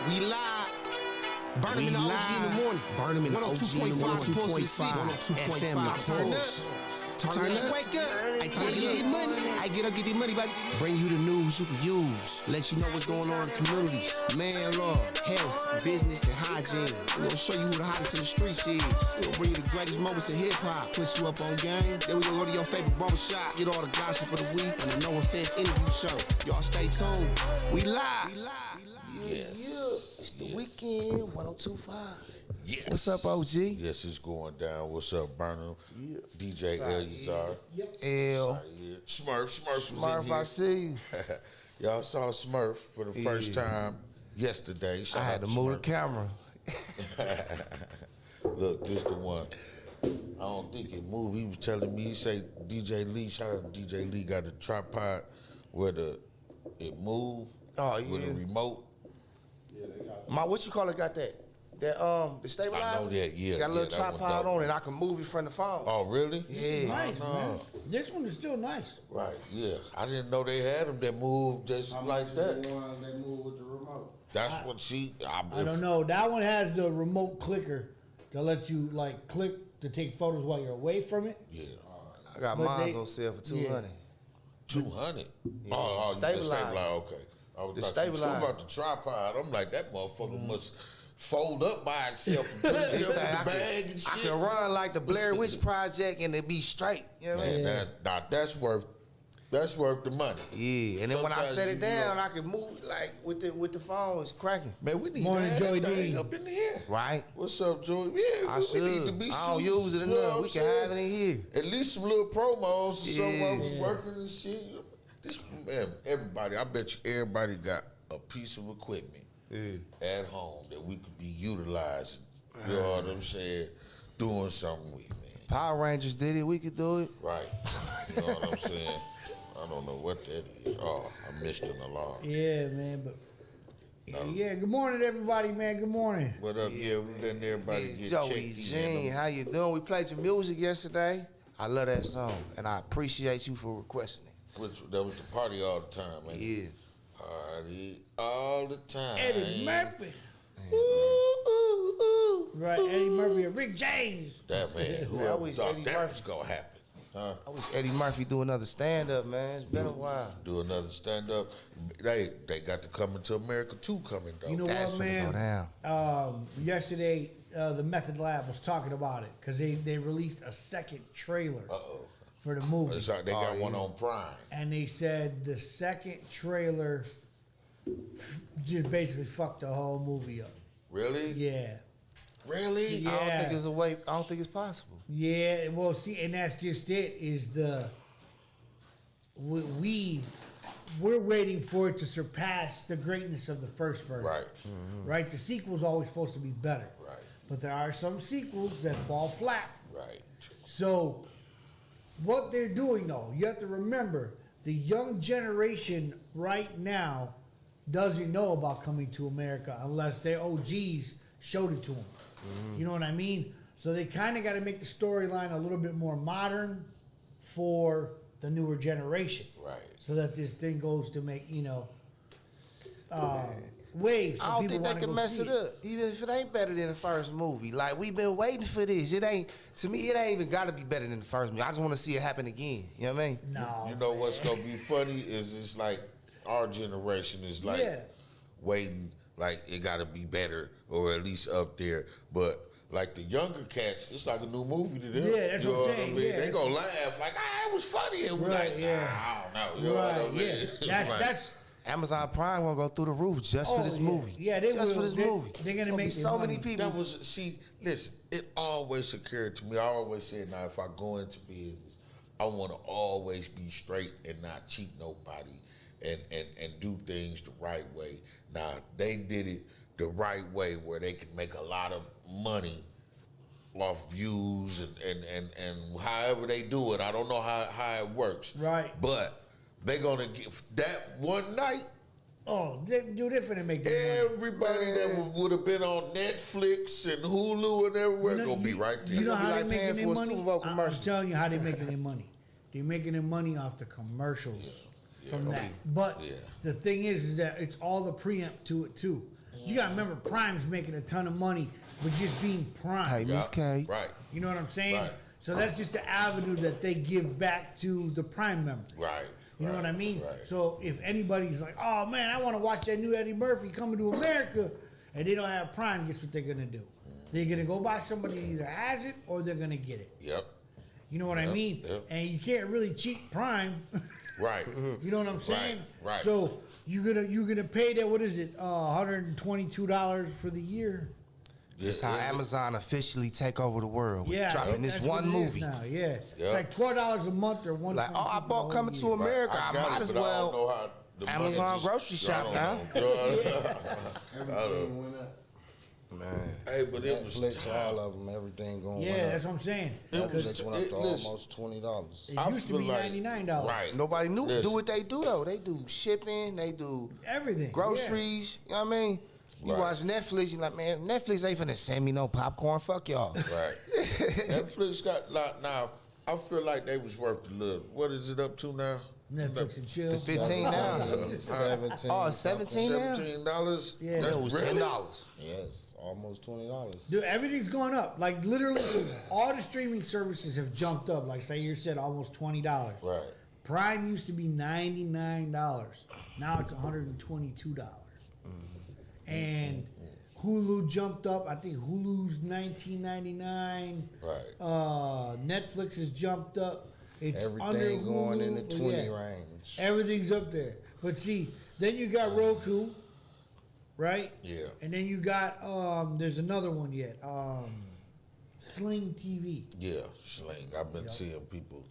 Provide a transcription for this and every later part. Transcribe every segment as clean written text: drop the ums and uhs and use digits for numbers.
We live. Burnem OG in the morning. Burnem OG in the morning. 102.5 FM. Turn up. Wake up. I tell you, get money. I get up, get the money, baby. Bring you the news you can use. Let you know what's going on in the community. Man, law, health, business, and hygiene. We're gonna show you who the hottest in the streets is. We'll bring you the greatest moments in hip hop. Put you up on game. Then we gonna go to your favorite barbershop. Get all the gossip of the week and the No Offense interview show. Y'all stay tuned. We live. Yes. It's the weekend, 102.5. Yes. What's up, OG? Yes, it's going down. What's up, Burnem? Yeah. DJ Eleazar. L. Smurf I was in see you. here. Y'all saw Smurf for the first time yesterday. I had to move the camera. Look, this the one. I don't think it moved. He was telling me, he say DJ Lee, shout out to DJ Lee, got a tripod where it moved with a remote. What you call it got that? The stabilizer? I know that, yeah. Got a little that one tripod dope. on it, I can move it from the phone. Oh, really? Yeah. Nice, man. This one is still nice. Right, yeah. I didn't know they had them that move just like that. The one that move with the remote. That's what she. I don't know. That one has the remote clicker that lets you like click to take photos while you're away from it. Yeah. I got mine on sale for 200. 200. Yeah. Oh, the Stabilizer. stabilizer. Okay. I was The talking stabilizer. about the tripod. I'm like, that motherfucker must fold up by itself and put itself in the bag and shit. I can run like the Blair Witch Project and it be straight. You know what I mean? Man, that's worth the money. Yeah, and then when I Sometimes set you it down, know- I can move it like with the phone. It's cracking. Man, we need Morning, to have Joey that thing D. up in here. Right? What's up, Joey? Yeah, I we should. need to be I don't shooting, use it you know enough. what We I'm can saying? have it in here. At least some little promos or somewhere we Yeah. working and shit. This man, everybody, I bet you everybody got a piece of equipment at home that we could be utilizing. You know what I'm saying? Doing something with, man. Power Rangers did it. We could do it. Right. You know what I'm saying? I don't know what that is. Oh, I missed an alarm. Yeah, man. But yeah, good morning, everybody, man. Good morning. What up? Yeah, we letting everybody It's get Joey checked Jean, in. how you doing? We played your music yesterday. I love that song, and I appreciate you for requesting it. That was the party all the time, man. Yeah. Party all the time. Eddie Murphy. Ooh, ooh, ooh. Right, Eddie Murphy and Rick James. That man, I whoever wish thought Eddie that Murphy- was gonna happen, huh? I wish Eddie Murphy do another stand-up, man. It's been a while. Do another stand up. They got the Coming to America 2 coming though. You know That's what, finna man? go down. Yesterday, the Method Lab was talking about it because they released a second trailer Uh-oh. for the movie. It's like they got one yeah. on Prime. And they said the second trailer just basically fucked the whole movie up. Really? Yeah. Really? Yeah. I don't think it's a way. I don't think it's possible. Yeah, well, see, and that's just it. Is we're waiting for it to surpass the greatness of the first version. Right. Right. The sequel's always supposed to be better. Right. But there are some sequels that fall flat. Right. So, what they're doing though, you have to remember the young generation right now doesn't know about Coming to America unless their OGs showed it to them. You know what I mean? So they kind of got to make the storyline a little bit more modern for the newer generation. Right. So that this thing goes to make, waves. So I don't people think they wanna can go mess see it up, even if it ain't better than the first movie. Like we've been waiting for this. It ain't. To me, it ain't even got to be better than the first movie. I just want to see it happen again. You know what I mean? No. You know what's gonna be funny is it's like our generation is like Yeah. waiting, like it gotta be better or at least up there. But like the younger cats, it's like a new movie to them. Yeah, that's You what know I'm saying, I mean? yeah. They gonna laugh like, it was funny, and we're Right, like, yeah. I don't know. You know Right, what I mean? yeah. It's That's like- that's. Amazon Prime gonna go through the roof just for this yeah. movie. Yeah, they just will. for this movie. They're gonna It's make be their so money. many people. That was, see, listen, it always occurred to me. I always said, now, if I go into business, I want to always be straight and not cheat nobody and do things the right way. Now, they did it the right way where they could make a lot of money off views and however they do it. I don't know how it works. Right. But they're going to get that one night. Oh, they're finna make their money. Everybody that would have been on Netflix and Hulu and everywhere gonna be right there. You know how It'll they be like making paying their for a money? Super Bowl I'm commercial. telling you how they making their money. They're making their money off the commercials from that. But Yeah. the thing is that it's all the preamp to it too. You got to remember, Prime's making a ton of money with just being Prime. Hey, Miss K. Right. You know what I'm saying? Right. So that's just the avenue that they give back to the Prime members. Right. You know what I mean? Right. So if anybody's like, oh man, I want to watch that new Eddie Murphy coming to America, and they don't have Prime, guess what they're gonna do? They're gonna go buy somebody that either has it or they're gonna get it. Yep. You know what I mean? Yep. And you can't really cheat Prime. Right. You know what I'm saying? Right. So you're gonna pay that, what is it, $122 for the year? This how Amazon officially take over the world. Yeah, dropping this that's one what it is movie. now. Yeah, Yep. it's like $12 a month or $1. Like, oh, I bought Coming to America. I got might it, as but I don't know well. how the Amazon money just- grocery shop I now. don't know. Everything went up. Man, Hey, but it was Netflix, all time. of them, everything going Yeah, up. that's what I'm saying. Netflix went up to listen. almost $20. It I used to feel be like- $99. Right. nobody knew Listen. do what they do though. They do shipping. They do Everything. groceries. You know what I mean? You Right. watch Netflix, you like, man, Netflix ain't finna send me no popcorn. Fuck y'all. Right. Netflix got lot now. I feel like they was worth a little. What is it up to now? Netflix and chill. The 15 now. 17. Oh, 17 now? $17. Yeah. That's It was really? $10. Yes, almost $20. Dude, everything's going up. Like literally, all the streaming services have jumped up. Like say you said, almost $20. Right. Prime used to be $99. Now it's $122. And Hulu jumped up. I think Hulu's $19.99. Right. Netflix has jumped up. It's under Everything going in the Hulu, but 20 yeah, range. Everything's up there. But see, then you got Roku, right? Yeah. And then you got there's another one yet. Sling TV. Yeah, Sling. I've been seeing people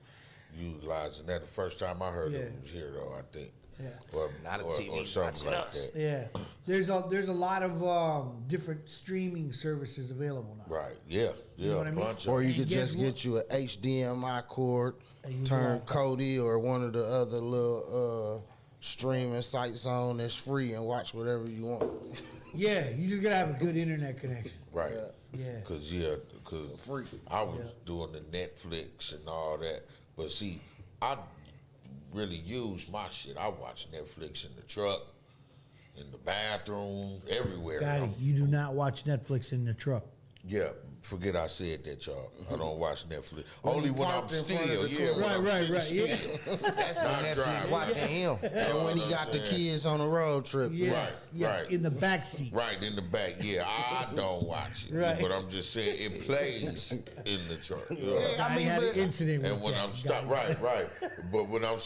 utilizing that. The first time I heard Yeah. it was here, though, I think. Yeah. Or, Not a or, TV or something watching like us. that. Yeah. There's a lot of different streaming services available now. Right. Yeah. Yeah. know what I mean? Bunch Or of you And could guess just what? get you a HDMI cord, And use turn laptop. Kodi or one of the other little streaming sites on that's free and watch whatever you want. Yeah, you just gotta have a good internet connection. right. Yeah. Cause Free. I was doing the Netflix and all that, but see, I really use my shit. I watch Netflix in the truck, in the bathroom, everywhere. Gotti, you do not watch Netflix in the truck. Yeah, forget I said that, y'all. I don't watch Netflix. Only you when I'm parked in front of still, the yeah, car. when I'm Right, sitting yeah. still. That's when Not Netflix driving. watching him. And when he what got I'm the saying. kids on the road trip. Yes, yes, right. in the back seat. Right in the back, yeah. I don't watch it, Right. but I'm just saying it plays in the truck. You know? Yeah, I had an incident with And when that. I'm stopped, Gotti. right. But when I'm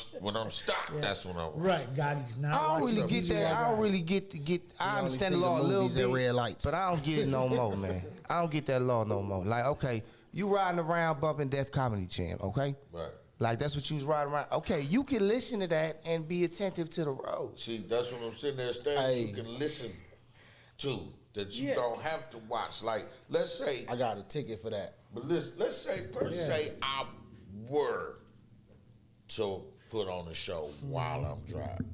stopped, that's when I watch. Right, Gotti's not. I don't watching really get TV that. like I don't really get. I only understand the see the law a little movies at bit, red lights. but I don't get it no more, man. I don't get that law no more. Like, okay, you riding around bumping Def Comedy Jam, okay? Right. Like that's what you was riding around. Okay, you can listen to that and be attentive to the road. See, that's what I'm sitting there saying. Hey. You can listen to that. You Yeah. don't have to watch. Like, let's say, I got a ticket for that. but let's say per se, I were to put on a show while I'm driving.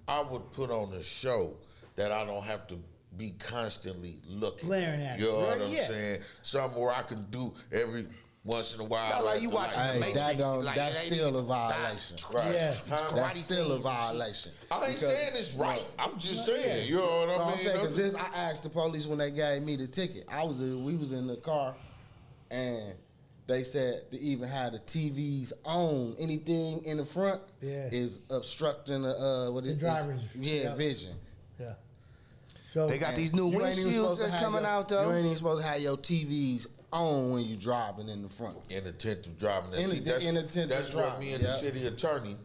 I would put on a show that I don't have to be constantly looking. Glaring at You it, know right? what I'm Yeah. saying? Something where I can do every once in a while. Not like you the watching light. the Hey, Matrix. that don't- like, that's it ain't still even a violation. Right. Yeah. Huh? That's Karate still a scenes and shit. violation. I ain't Because- saying it's right. I'm just saying. You know what No, I I'm mean? saying 'cause this, I asked the police when they gave me the ticket. We was in the car, and they said to even have the TVs on, anything in the front Yeah. is obstructing the driver's- yeah. vision. Yeah. So They got these new You ain't even windshields supposed to that's have coming your- out You though. ain't even supposed to have your TVs on when you driving in the front. Inattentive driving. And In- see, that's, inattentive that's where driving, me and yeah. the city attorney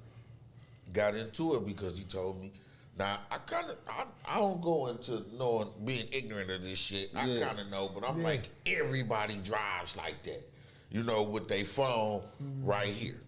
got into it because he told me. Now I don't go into knowing being ignorant of this shit. I Yeah. kind of know, but I'm like everybody drives like that. You know, with their phone right here.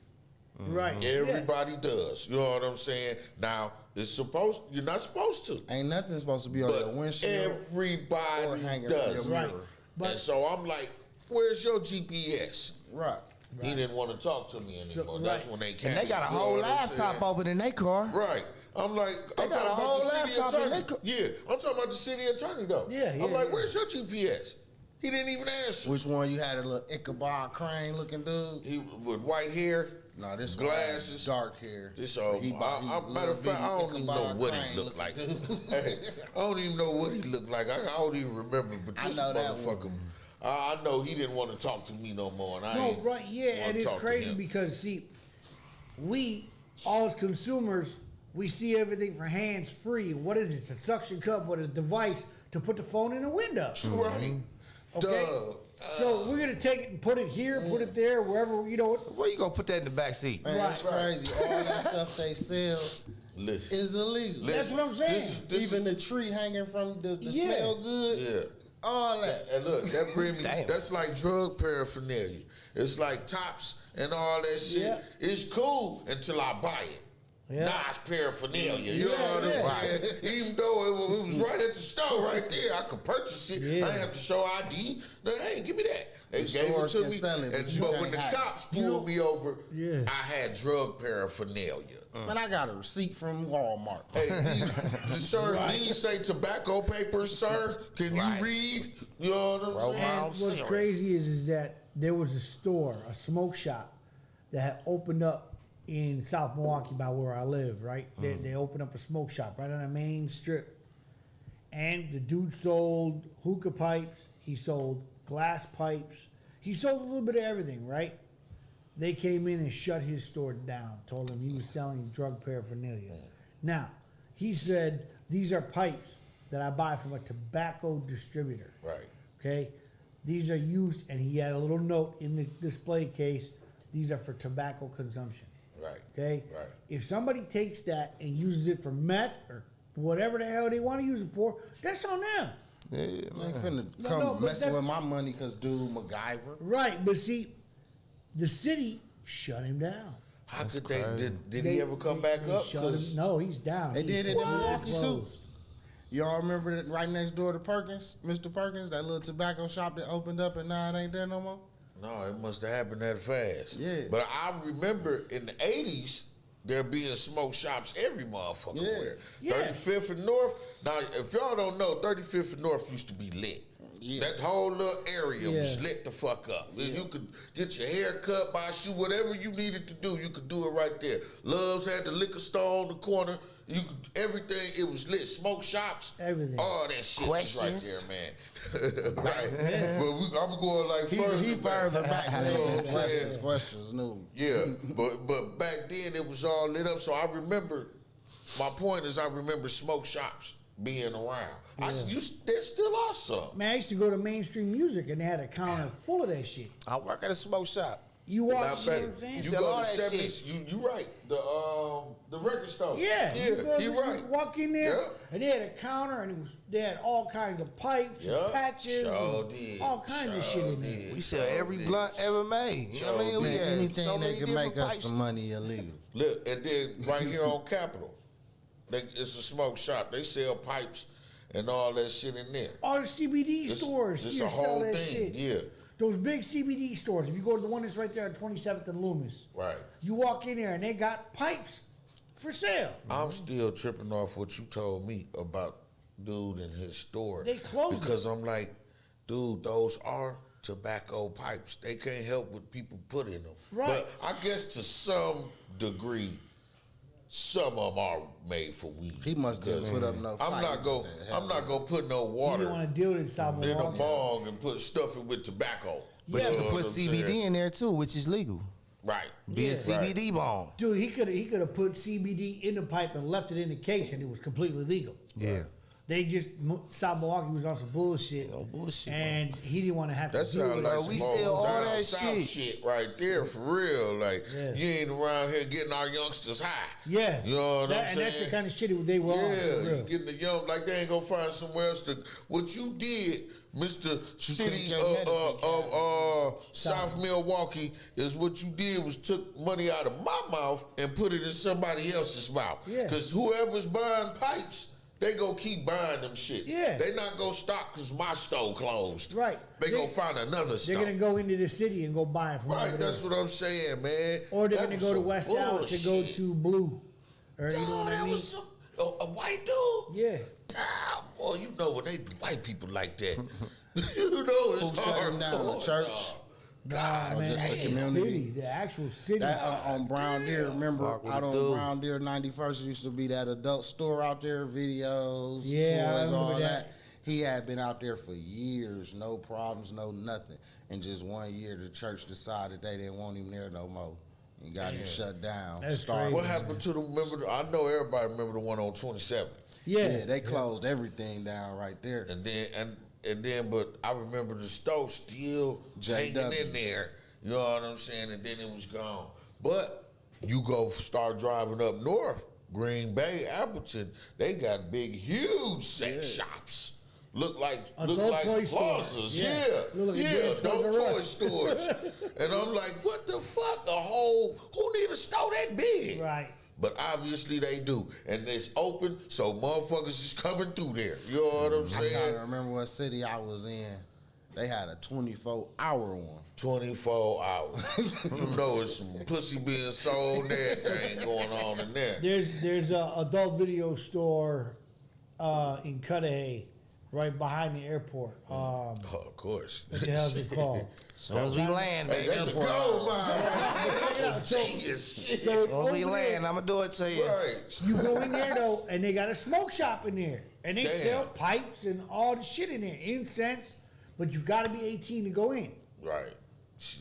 right. Everybody does. You know what I'm saying? Now you're not supposed to. Ain't nothing supposed to be on your But windshield or everybody hanging on does. your Right. mirror. But- And so I'm like, where's your GPS? Right. He didn't want to talk to me anymore. So, That's right. when they came. And they got a whole laptop open in their car. Right. I'm like, I'm got a talking whole about the city laptop in attorney. their co- Yeah, I'm talking about the city attorney though. Yeah, I'm yeah, like, yeah. where's your GPS? He didn't even answer. Which one you had, a little Ichabod Crane looking dude? He with white hair. No, this glasses, dark hair. This all. Matter of fact, I don't even know what he looked like. Hey, I don't even know what he looked like. I don't even remember. But this motherfucker, I know he didn't want to talk to me no more. And and it's crazy because see, we all as consumers, we see everything for hands free. What is it? It's a suction cup with a device to put the phone in the window. Right. Okay. So we're gonna take it and put it here, put it there, wherever Where you gonna put that in the back seat? Man, that's crazy. All that stuff they sell is illegal. That's what I'm saying. Even the tree hanging from the smell good. Yeah. All that. And look, that bring me. That's like drug paraphernalia. It's like tops and all that shit. Yeah. It's cool until I buy it. Yeah. Nah, it's paraphernalia. You know what I'm saying? Even though it was right at the store, right there, I could purchase it. Yeah. I didn't have to show ID. No, hey, give me that. They gave it to me. But when the cops pulled me over, I had drug paraphernalia. Man, I got a receipt from Walmart. Hey, sir, these say tobacco papers, sir. Can you read? You know what I'm saying? What's crazy is that there was a store, a smoke shop, that had opened up in South Milwaukee by where I live, right? They opened up a smoke shop right on the main strip. And the dude sold hookah pipes. He sold glass pipes. He sold a little bit of everything, right? They came in and shut his store down, told him he was selling drug paraphernalia. Now, he said, these are pipes that I buy from a tobacco distributor. Right. Okay? These are used, and he had a little note in the display case, these are for tobacco consumption. Right. Okay? Right. If somebody takes that and uses it for meth or whatever the hell they want to use it for, that's on them. Yeah, man. Finna come messing with my money because dude MacGyver. Right, but see, the city shut him down. How could they? Did he ever come back up? No, he's down. They did it in Milwaukee too. Y'all remember that right next door to Perkins, Mr. Perkins, that little tobacco shop that opened up and now it ain't there no more? No, it must have happened that fast. Yeah. But I remember in the 80s, there being smoke shops every motherfucking where. Yeah. 35th and North. Now, if y'all don't know, 35th and North used to be lit. Yeah. That whole little area was lit the fuck up. Yeah. You could get your hair cut, buy a shoe, whatever you needed to do, you could do it right there. Love's had the liquor store on the corner. You could, everything, it was lit. Smoke shops, everything. All that shit was right there, man. Right. Yeah. But I'm going like further. He further back. You know what I'm saying? Questions, no. Yeah, but back then it was all lit up. So I remember. My point is, I remember smoke shops being around. Yeah. There still are some. Man, I used to go to Mainstream Music and they had a counter full of that shit. I work at a smoke shop. You walk, you know what I'm saying? You go to 70s, you right. The record store. Yeah. You right. You walk in there and they had a counter and they had all kinds of pipes and patches and all kinds of shit in there. We sell every blunt ever made. You know what I mean? We had anything so that can make us pipes. some money illegal. Look, and then right here on Capitol, it's a smoke shop. They sell pipes and all that shit in there. All the CBD stores It's here a sell whole that thing, shit. yeah. Those big CBD stores, if you go to the one that's right there on 27th and Loomis, right? You walk in there and they got pipes for sale. I'm still tripping off what you told me about dude in his store. They closed because I'm like, dude, those are tobacco pipes. They can't help what people put in them. Right. But I guess to some degree, some of them are made for weed. He must have put up no fight. I'm not gonna put no water. You don't want to deal with it, South in a Milwaukee. bong and put stuff it with tobacco. But you can put CBD in there too, which is legal. Right. Be a CBD bomb. Dude, he could have put CBD in the pipe and left it in the case, and it was completely legal. Yeah. They just South Milwaukee was on some bullshit. And he didn't want to have to deal with it. We sell all that shit right there for real. Like you ain't around here getting our youngsters high. Yeah. You know what I'm saying? And that's the kind of shit they were on. Yeah, getting the young like they ain't gonna find somewhere else to. What you did, Mr. City of South Milwaukee, is what you did was took money out of my mouth and put it in somebody else's mouth. Yeah. Because whoever's buying pipes, they gonna keep buying them shit. Yeah. They not gonna stop because my store closed. Right. They gonna find another store. They're gonna go into the city and go buy it from right. That's what I'm saying, man. Or they're gonna go to West Dallas to go to Blue. Or you know what I mean? Was a white dude. Yeah. Damn, boy, you know when they do white people like that. You know it's Who shut hard. him down? The church. God, man, just the the community. city, the actual city. That on Brown Deer, remember Park with out the on dude. Brown Deer 91st used to be that adult store out there, videos, Yeah, I toys, all remember that. that. He had been out there for years, no problems, no nothing. And just one year, the church decided they didn't want him there no more and got him shut down. That's Started- What happened to the? I know everybody remember the one on 27. yeah, They closed everything down right there. And then, but I remember the store still hanging in JW's. there. You know what I'm saying? And then it was gone. But you go start driving up north, Green Bay, Appleton. They got big, huge sex shops. Look like Adult toy stores. plazas. Yeah. Yeah, Look like a yeah, damn adult Toys R toy Us. stores. And I'm like, what the fuck? Who need a store that big? right. But obviously they do. And it's open, so motherfuckers is coming through there. You know what I'm I saying? can't remember what city I was in. They had a 24-hour one. 24 hours. You know it's some pussy being sold and everything going on in there. There's a adult video store in Cudahy, right behind the airport. Oh, of course. What the hell's it called? As soon as we land, Hey, baby. that's a gold mine. So- Genius shit. So As it's soon as we over land, there. I'm gonna do it to you. Right. You go in there though, and they got a smoke shop in there, and they Damn. sell pipes and all the shit in there, incense. But you got to be 18 to go in. Right.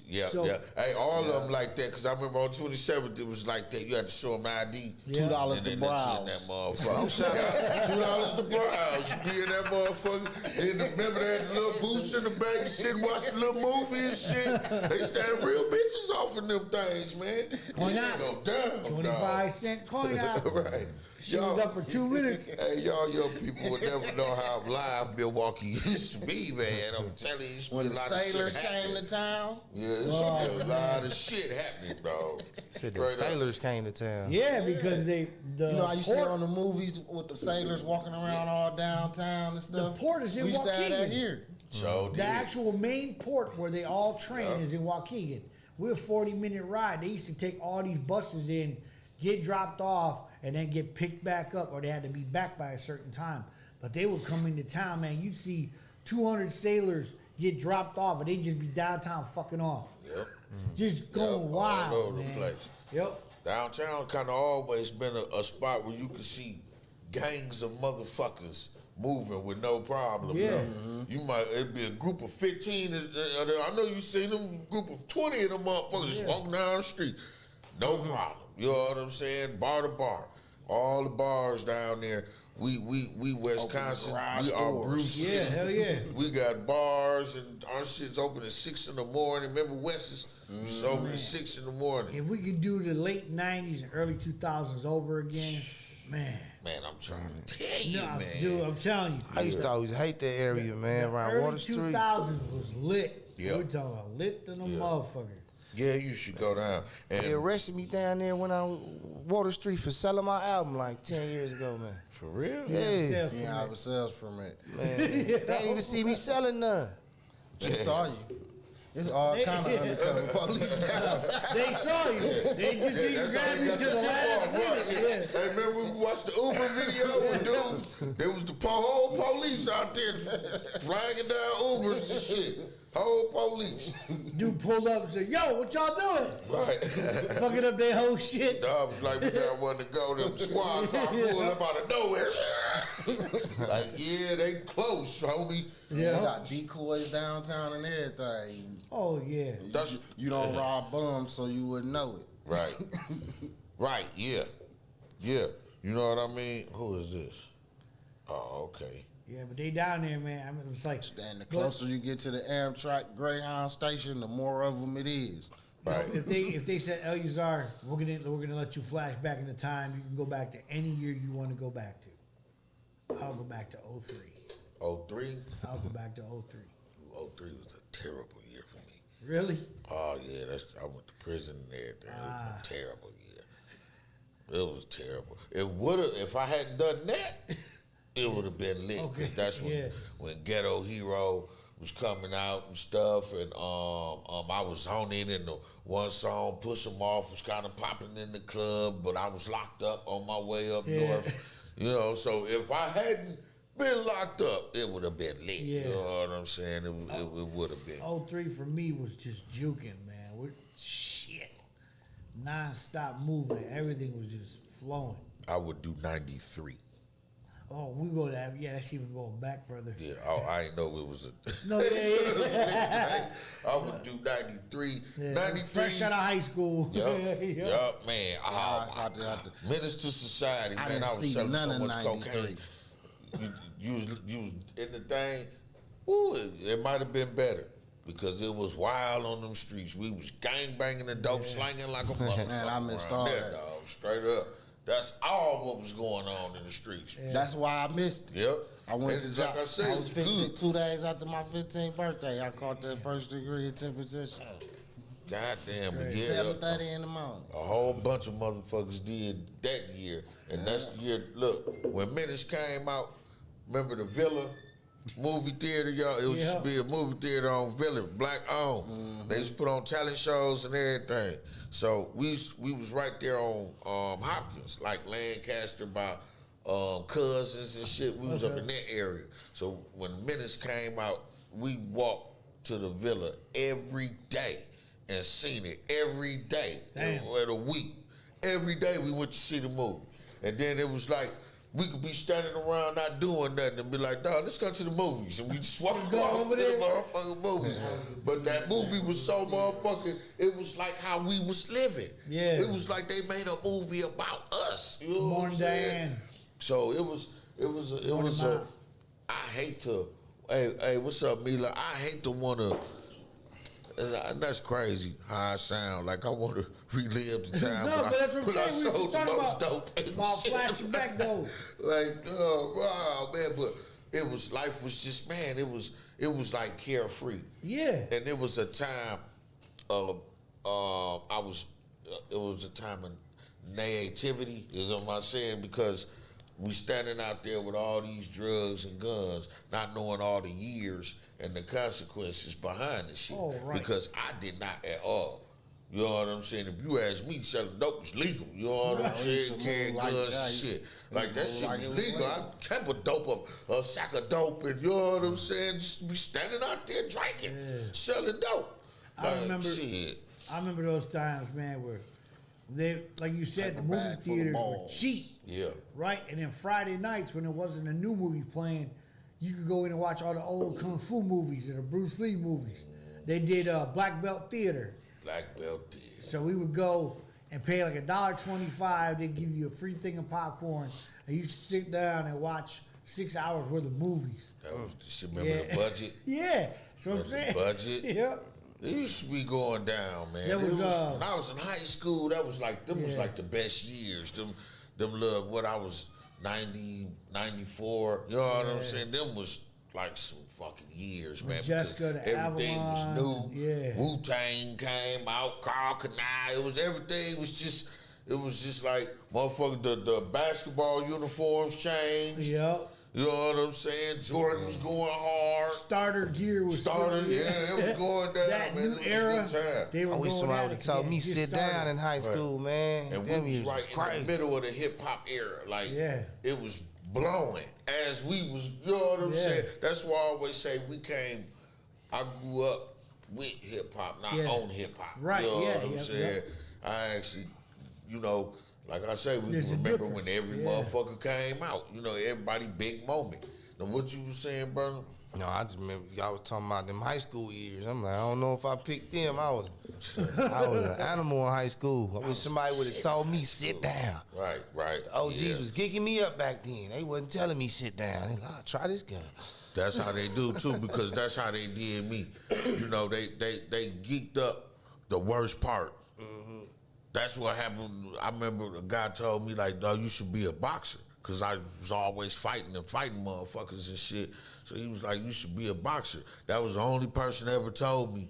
Yeah, So- yeah. Hey, all of them like that, because I remember on 27th, it was like that. You had to show them ID. Yeah. $2 And to then that's in browse. that motherfucker. Yeah, $2 to browse. You be in that motherfucker. And remember that little booths in the back, you sit and watch the little movie and shit. They stand real bitches off in them things, man. Coin That out. shit go down, 25-cent coin out. dog. Right. She was up for 2 minutes. Hey, y'all young people would never know how live Milwaukee used to be, man. I'm telling you, it used to be When a the lot sailors of shit came to happening. town, Yeah, it used to be a lot of shit happening, dog. Said the Straight up. sailors came to town. Yeah, because the you know how you see port, on the movies with the sailors walking around all downtown and stuff? port is in We used to have that Waukegan. here. So the did. actual main port where they all train is in Waukegan. We're a 40-minute ride. They used to take all these buses in, get dropped off, and then get picked back up, or they had to be back by a certain time. But they would come into town, man. You'd see 200 sailors get dropped off, and they'd just be downtown fucking off. Yep. Just going Yep, wild, all over the man. place. Yep. Downtown kind of always been a spot where you could see gangs of motherfuckers moving with no problem. Yeah. though. You might, it'd be a group of 15. I know you seen them group of 20 of them motherfuckers just walking down the street. No problem. You know what I'm saying? Bar to bar. All the bars down there. We Wisconsin. garage We are doors. Bruce Yeah, City. hell yeah. We got bars and our shit's open at 6 in the morning. Remember Wes's? It's open at 6 in the morning. If we could do the late 90s and early 2000s over again, man. Man, I'm trying to tell you, No, man. dude, I'm telling you. I used to always hate that area, man, around early Water Street. 2000s was lit. Yeah. We're talking about lit than a motherfucker. Yeah, you should go down. And They arrested me down there when I was Water Street for selling my album like 10 years ago, man. for real? Yeah. Sales Yeah, I permit. have a sales permit. Man, they didn't even see me selling none. They saw you. It's all kind of undercover police down. They saw you. They just didn't grab you to the last minute. Yeah. Yeah. Hey, remember when we watched the Uber video with dude? There was the whole police out there flagging down Ubers and shit. Whole police. Dude pulled up and said, "Yo, what y'all doing? Right. Fucking up their whole shit." Dog was like, we got one to go. The squad car pulled up out of nowhere. Like, yeah, they close, homie. They Yeah. got decoys downtown and everything. Oh yeah. That's You don't rob bums, so you wouldn't know it. right. Right, yeah. Yeah. You know what I mean? Who is this? Oh, okay. Yeah, but they down there, man. I mean, it's like And the closer you get to the Amtrak Greyhound station, the more of them it is. Right. if they said, Eleazar, we're gonna let you flash back into time. You can go back to any year you want to go back to. I'll go back to 03. 03? I'll go back to 03. 03 was a terrible year for me. Really? Oh yeah, I went to prison and everything. It was a terrible year. It was terrible. It would have if I hadn't done that, it would have been lit. 'Cause Okay, that's when yeah. when Ghetto Hero was coming out and stuff, and I was on it, and the one song "Push 'Em Off" was kind of popping in the club, but I was locked up on my way up Yeah. north. You know, so if I hadn't been locked up, it would have been lit. Yeah. You know what I'm saying? It would have been. 03 for me was just juking, man. Shit. Non-stop moving. Everything was just flowing. I would do 93. Oh, we go to that's even going back further. Yeah, I ain't know it was a. No, yeah. I would do 93. Yeah, 93. fresh out of high school. Yup, man. Menace to society, I man. didn't I was see selling none so of much 93. cocaine. You was in the thing. Ooh, it might have been better because it was wild on them streets. We was gang banging the dope, slanging like a motherfucker. Man, I missed around all there, that. dog. Straight up. That's all what was going on in the streets. Yeah. That's why I missed it. Yep. I went And to like I said, I it was was 15, good. 2 days after my 15th birthday. I caught that first degree attempted possession. Goddamn, but yeah. 7:30 in the morning. A whole bunch of motherfuckers did that year. And that's the year, look, when Menace came out, remember the Villa movie theater, y'all? It used to be a movie theater on Villa, black owned. They used to put on talent shows and everything. So we was right there on Hopkins, like Lancaster by Cousins and shit. We was up in that area. So when Menace came out, we walked to the Villa every day and seen it every day in a week. Every day we went to see the movie. And then it was like, we could be standing around not doing nothing and be like, dog, let's go to the movies. And we just walk over to the motherfucking movies. But that movie was so motherfucking, it was like how we was living. Yeah. It was like they made a movie about us. You know what I'm saying? So it was I hate to, hey, what's up, Mila? I hate to want to, and that's crazy how I sound. Like I want to relive the time No, but that's what when I I'm saying. We sold the talking most dope. and about shit. flashing back though. Like, oh wow, man, but life was just, man, it was like carefree. Yeah. And it was a time of, it was a time of naivety, is what I'm saying, because we standing out there with all these drugs and guns, not knowing all the years and the consequences behind the shit. Oh, right. Because I did not at all. You know what I'm saying? If you ask me, selling dope was legal. You know what I'm saying? Carrying like guns that. and shit. Like that shit Like was it was legal. I legal. kept a sack of dope, and you know what I'm saying? Just be standing out there drinking, selling dope. I remember Shit. I remember those times, man, where they, like you said, the movie bag full of theaters were balls. cheap. Yeah. Right? And then Friday nights when there wasn't a new movie playing, you could go in and watch all the old Kung Fu movies and the Bruce Lee movies. They did Black Belt Theater. Black belt did. So we would go and pay like $1.25. They'd give you a free thing of popcorn. And you sit down and watch 6 hours worth of movies. That was the shit. Remember the budget? Yeah. So I'm Remember saying. the budget? Yeah. It used to be going down, man. There was, when I was in high school, that was like was like the best years. Them little, what I was 90, 94, you know what I'm saying? Them was like some fucking years, man. Jessica, because the everything Avalon, was new. yeah. Wu-Tang came out, Carl Kanai. Everything was just like, motherfucker, the basketball uniforms changed. Yep. You know what I'm saying? Jordan was going hard. Starter gear was Started, it was going down, that man. new It was era. a good time. They were I wish going somebody at would it have told 'cause me it just sit started. down in high school, man. And Them we was years right was in crazy. the middle of the hip hop era. Like, Yeah. it was blowing as we was, you know what I'm Yeah. saying? That's why I always say I grew up with hip hop, not Yeah. on hip hop. Right, You know yeah, what I'm yep, saying? yep. I actually, you know, like I say, we There's a remember when difference, every yeah. motherfucker came out. You know, everybody big moment. Now, what you was saying, brother? No, I just remember y'all was talking about them high school years. I'm like, I don't know if I picked them. I was an animal in high school. I wish somebody would have told me sit down. Right. The OGs yeah. was geeking me up back then. They wasn't telling me sit down. They like, try this guy. That's how they do too, because that's how they did me. You know, they geeked up the worst part. That's what happened. I remember a guy told me like, "No, you should be a boxer," because I was always fighting motherfuckers and shit. So he was like, "You should be a boxer." That was the only person that ever told me,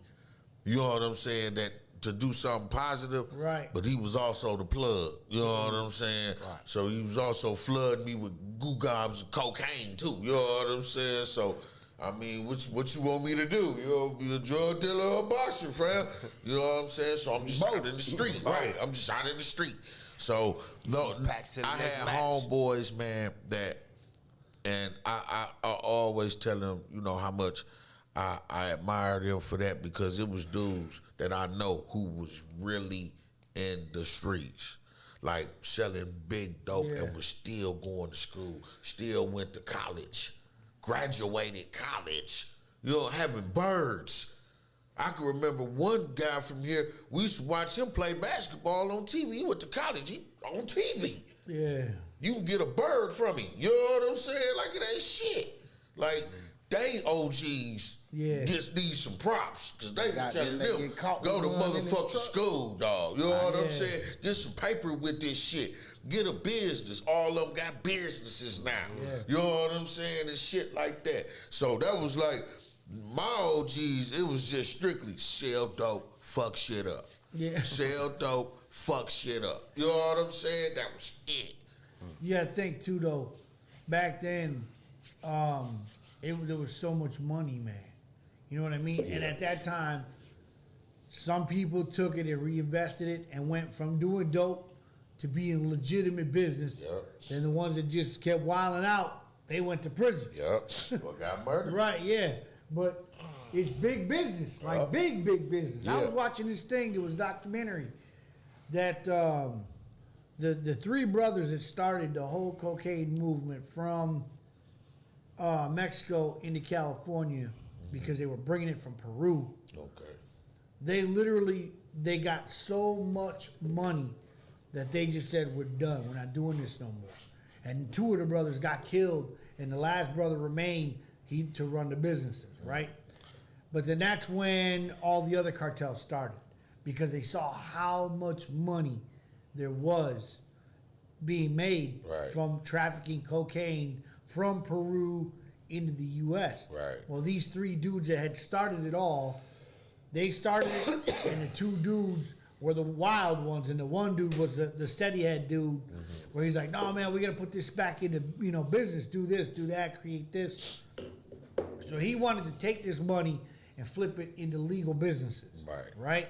you know what I'm saying, that to do something positive. Right. But he was also the plug. You know what I'm saying? Right. So he was also flooding me with goo gobs of cocaine too. You know what I'm saying? So, I mean, what you want me to do? You know, be a drug dealer or a boxer, fam? You know what I'm saying? So I'm just out in the street. Right. I'm just out in the street. So, no, These packs to the I next had match. homeboys, man, that And I always tell them, you know, how much I admire them for that, because it was dudes that I know who was really in the streets, like selling big dope and was still going to school, still went to college, graduated college, you know, having birds. I can remember one guy from here, we used to watch him play basketball on TV. He went to college, he on TV. Yeah. You can get a bird from him. You know what I'm saying? Like, it ain't shit. Like, they OGs just need some props, because they was telling them, go to motherfucking school, dog. You know what I'm saying? Get some paper with this shit. Get a business. All of them got businesses now. You know what I'm saying? And shit like that. So that was like, my OGs, it was just strictly sell dope, fuck shit up. Yeah. Sell dope, fuck shit up. You know what I'm saying? That was it. Yeah, I think too though, back then, there was so much money, man. You know what I mean? And at that time, some people took it and reinvested it and went from doing dope to being legitimate business. Then the ones that just kept wilding out, they went to prison. Or got murdered. Right, yeah. But it's big business, like big business. I was watching this thing, it was a documentary that the three brothers that started the whole cocaine movement from Mexico into California, because they were bringing it from Peru. Okay. They got so much money that they just said, we're done. We're not doing this no more. And two of the brothers got killed, and the last brother remained to run the businesses, right? But then that's when all the other cartels started, because they saw how much money there was being made from trafficking cocaine from Peru into the U.S. Right. Well, these three dudes that had started it all, they started it, and the two dudes were the wild ones, and the one dude was the steady head dude, where he's like, no, man, we got to put this back into, you know, business, do this, do that, create this. So he wanted to take this money and flip it into legal businesses. Right?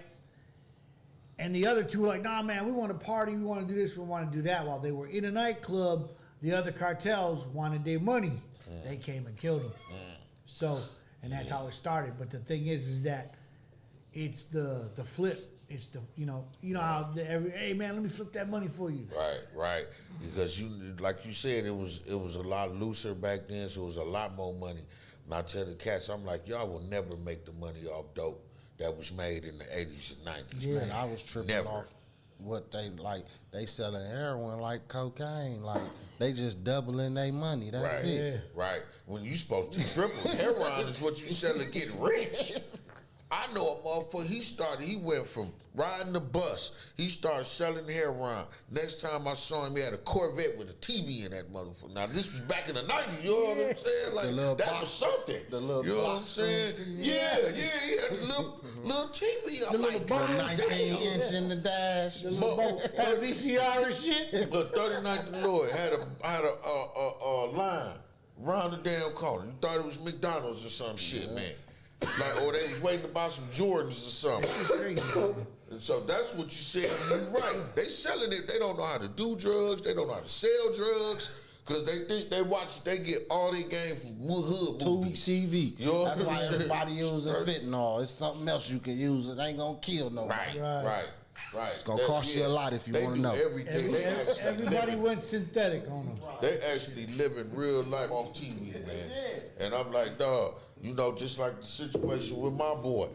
And the other two were like, nah, man, we want to party, we want to do this, we want to do that. While they were in a nightclub, the other cartels wanted their money. They came and killed them. So, and that's how it started. But the thing is that it's the flip. It's the, you know how hey man, let me flip that money for you. Right. Because like you said, it was a lot looser back then, so it was a lot more money. And I tell the cats, I'm like, y'all will never make the money off dope that was made in the 80s and 90s. Yeah, man, I was tripping Never. off what they selling heroin like cocaine, like they just doubling their money. That's it. Right. When you supposed to triple, heroin is what you sell to get rich. I know a motherfucker, he went from riding the bus, he started selling heroin. Next time I saw him, he had a Corvette with a TV in that motherfucker. Now, this was back in the 90s, you know what I'm saying? Like, that was something. The little you know what I'm saying? Yeah, he had the little TV. I'm like, the 19-inch in the dash. The little had a VCR and shit. Look, 39th Lloyd had a line around the damn corner. You thought it was McDonald's or some shit, man. Like, or they was waiting to buy some Jordans or something. It's crazy. And so that's what you said. You're right. They selling it. They don't know how to do drugs. They don't know how to sell drugs. Because they think they get all their game from hood movies. TV. You know That's what why I'm saying? everybody using fentanyl. It's something else you can use. It ain't gonna kill nobody. Right. It's gonna cost you a lot if you want to know. Everything. Everybody went synthetic on them. They actually living real life off TV, man. And I'm like, dog, you know, just like the situation with my boy.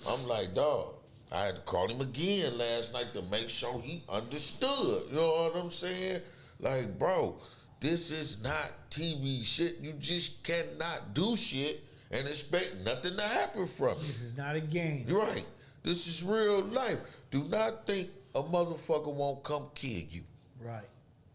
I'm like, dog, I had to call him again last night to make sure he understood. You know what I'm saying? Like, bro, this is not TV shit. You just cannot do shit and expect nothing to happen from it. This is not a game. You're right. This is real life. Do not think a motherfucker won't come kill you. Right.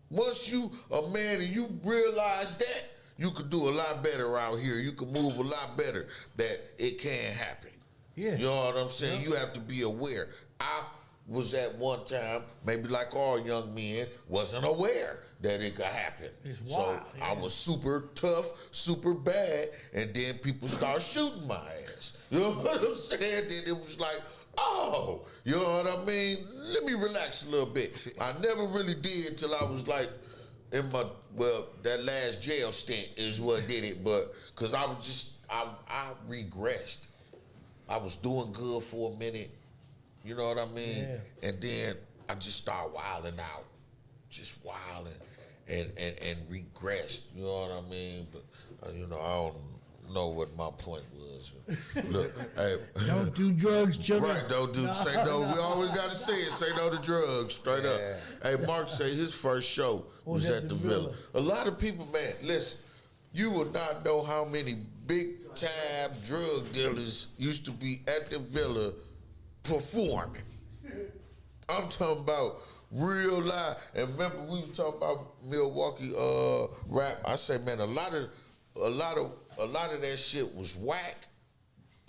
Once you a man and you realize that, you could do a lot better out here. You can move a lot better that it can happen. Yeah. You know what I'm saying? You have to be aware. I was at one time, maybe like all young men, wasn't aware that it could happen. It's wild. So I was super tough, super bad, and then people start shooting my ass. You know what I'm saying? Then it was like, oh, you know what I mean? Let me relax a little bit. I never really did till I was like that last jail stint is what did it, but because I regressed. I was doing good for a minute, you know what I mean? Yeah. And then I just started wilding out, just wilding and regressed, you know what I mean? But, I don't know what my point was. Look, hey. Don't do drugs, children. Right, don't do, say no. We always got to say it, say no to drugs, straight up. Hey, Mark say his first show was at the Villa. A lot of people, man, listen, you will not know how many big-time drug dealers used to be at the Villa performing. I'm talking about real live. And remember, we was talking about Milwaukee rap. I say, man, a lot of that shit was whack.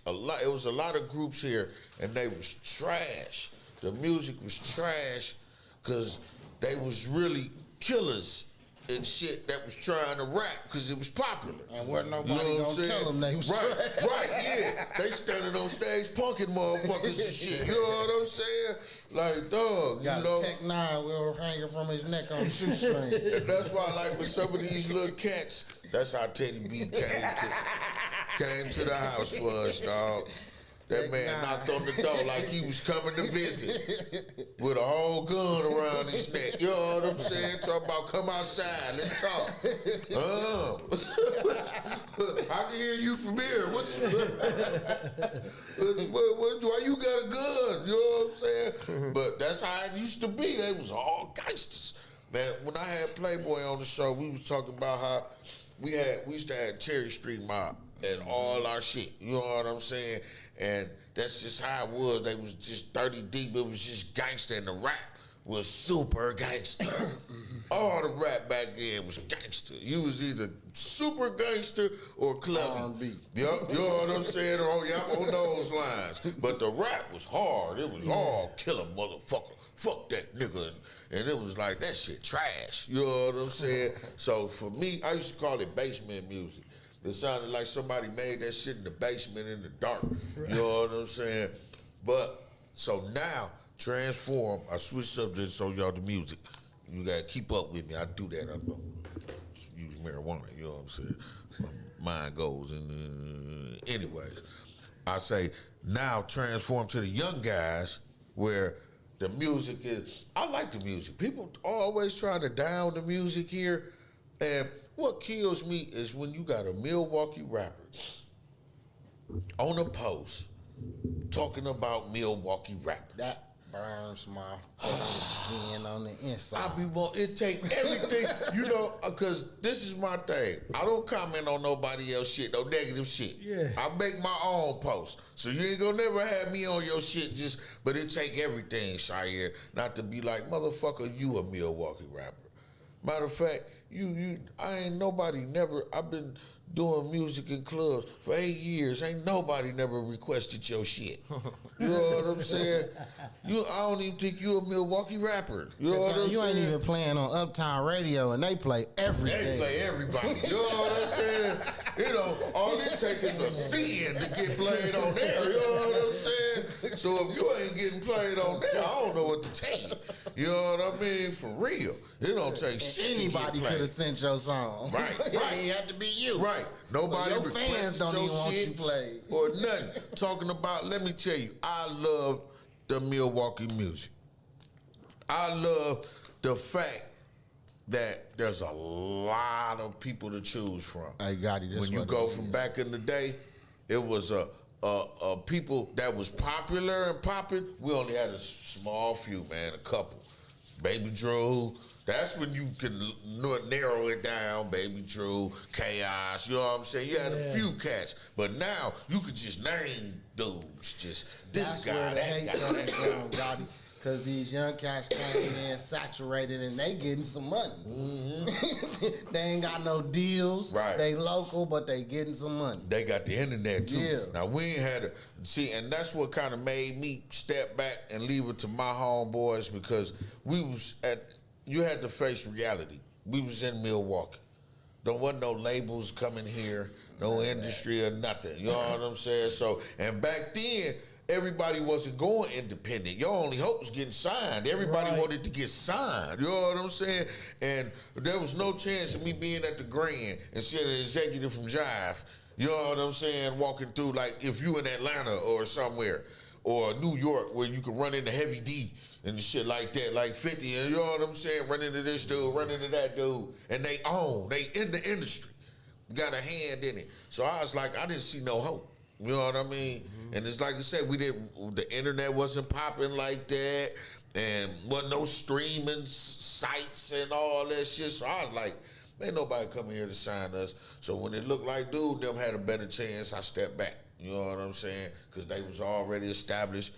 It was a lot of groups here, and they was trash. The music was trash, cause they was really killers and shit that was trying to rap because it was popular. And wasn't nobody gonna tell them they was right, trash. Right, yeah. They standing on stage punking motherfuckers and shit. You know what I'm saying? Like, dog, Got you know. a Tech 9 wheel hanging from his neck on the shoestring. And that's why, like, with some of these little cats, that's how Teddy B came to the house for us, dog. That man knocked on the door like he was coming to visit with a whole gun around his neck. You know what I'm saying? Talking about come outside, let's talk. I can hear you from here. Why you got a gun? You know what I'm saying? But that's how it used to be. They was all gangsters. Man, when I had Playboy on the show, we was talking about how we used to have Cherry Street Mob and all our shit. You know what I'm saying? And that's just how it was. They was just 30 deep. It was just gangster, and the rap was super gangster. All the rap back then was gangster. You was either super gangster or clever. R&B. Yep, you know what I'm saying? Oh, yeah, I'm on those lines. But the rap was hard. It was all killer motherfucker. Fuck that nigga. And it was like, that shit trash. You know what I'm saying? So for me, I used to call it basement music. It sounded like somebody made that shit in the basement in the dark. You know what I'm saying? But, so now, transform, I switch subjects so y'all the music. You gotta keep up with me. I do that. I don't use marijuana, you know what I'm saying? My mind goes. And anyways, I say, now transform to the young guys where the music is, I like the music. People always try to down the music here. And what kills me is when you got a Milwaukee rapper on a post talking about Milwaukee rappers. That burns my skin on the inside. It take everything, you know, because this is my thing. I don't comment on nobody else shit, no negative shit. Yeah. I make my own post. So you ain't gonna never have me on your shit but it take everything, Shire, not to be like, motherfucker, you a Milwaukee rapper. Matter of fact, I've been doing music in clubs for 8 years. Ain't nobody never requested your shit. You know what I'm saying? I don't even think you a Milwaukee rapper. You know what I'm saying? You ain't even playing on Uptown Radio, and they play everything. They play everybody. You know what I'm saying? You know, all it takes is a sin to get played on there. You know what I'm saying? So if you ain't getting played on there, I don't know what to tell you. You know what I mean? For real. It don't take shit. Anybody could have sent your song. Right. It ain't have to be you. Right. Nobody So your fans don't even want you shit played. or nothing. Talking about, let me tell you, I love the Milwaukee music. I love the fact that there's a lot of people to choose from. Hey, Gotti, this when you what go it from is. back in the day, it was a people that was popular and popping. We only had a small few, man, a couple. Baby Drew. That's when you can narrow it down, Baby Drew, Chaos, you know what I'm saying? You had a few cats, but now you could just name dudes, just this That's guy, where the that hate guy. comes from, Gotti. Because these young cats came in saturated and they getting some money. They ain't got no deals. Right. They local, but they getting some money. They got the internet too. Yeah. Now we ain't had to see, and that's what kind of made me step back and leave it to my homeboys because you had to face reality. We was in Milwaukee. There wasn't no labels coming here, no industry or nothing. You know what I'm saying? So, and back then, everybody wasn't going independent. Your only hope was getting signed. Everybody wanted to get signed. You know what I'm saying? And there was no chance of me being at the Grand and seeing an executive from Jive. You know what I'm saying? Walking through, like, if you in Atlanta or somewhere, or New York, where you can run into Heavy D and shit like that, like 50, and you know what I'm saying? Run into this dude, run into that dude, and they in the industry, got a hand in it. So I was like, I didn't see no hope. You know what I mean? Mm-hmm. And it's like I said, the internet wasn't popping like that, and wasn't no streaming sites and all that shit. So I was like, ain't nobody coming here to sign us. So when it looked like dude them had a better chance, I stepped back. You know what I'm saying? Because they was already established.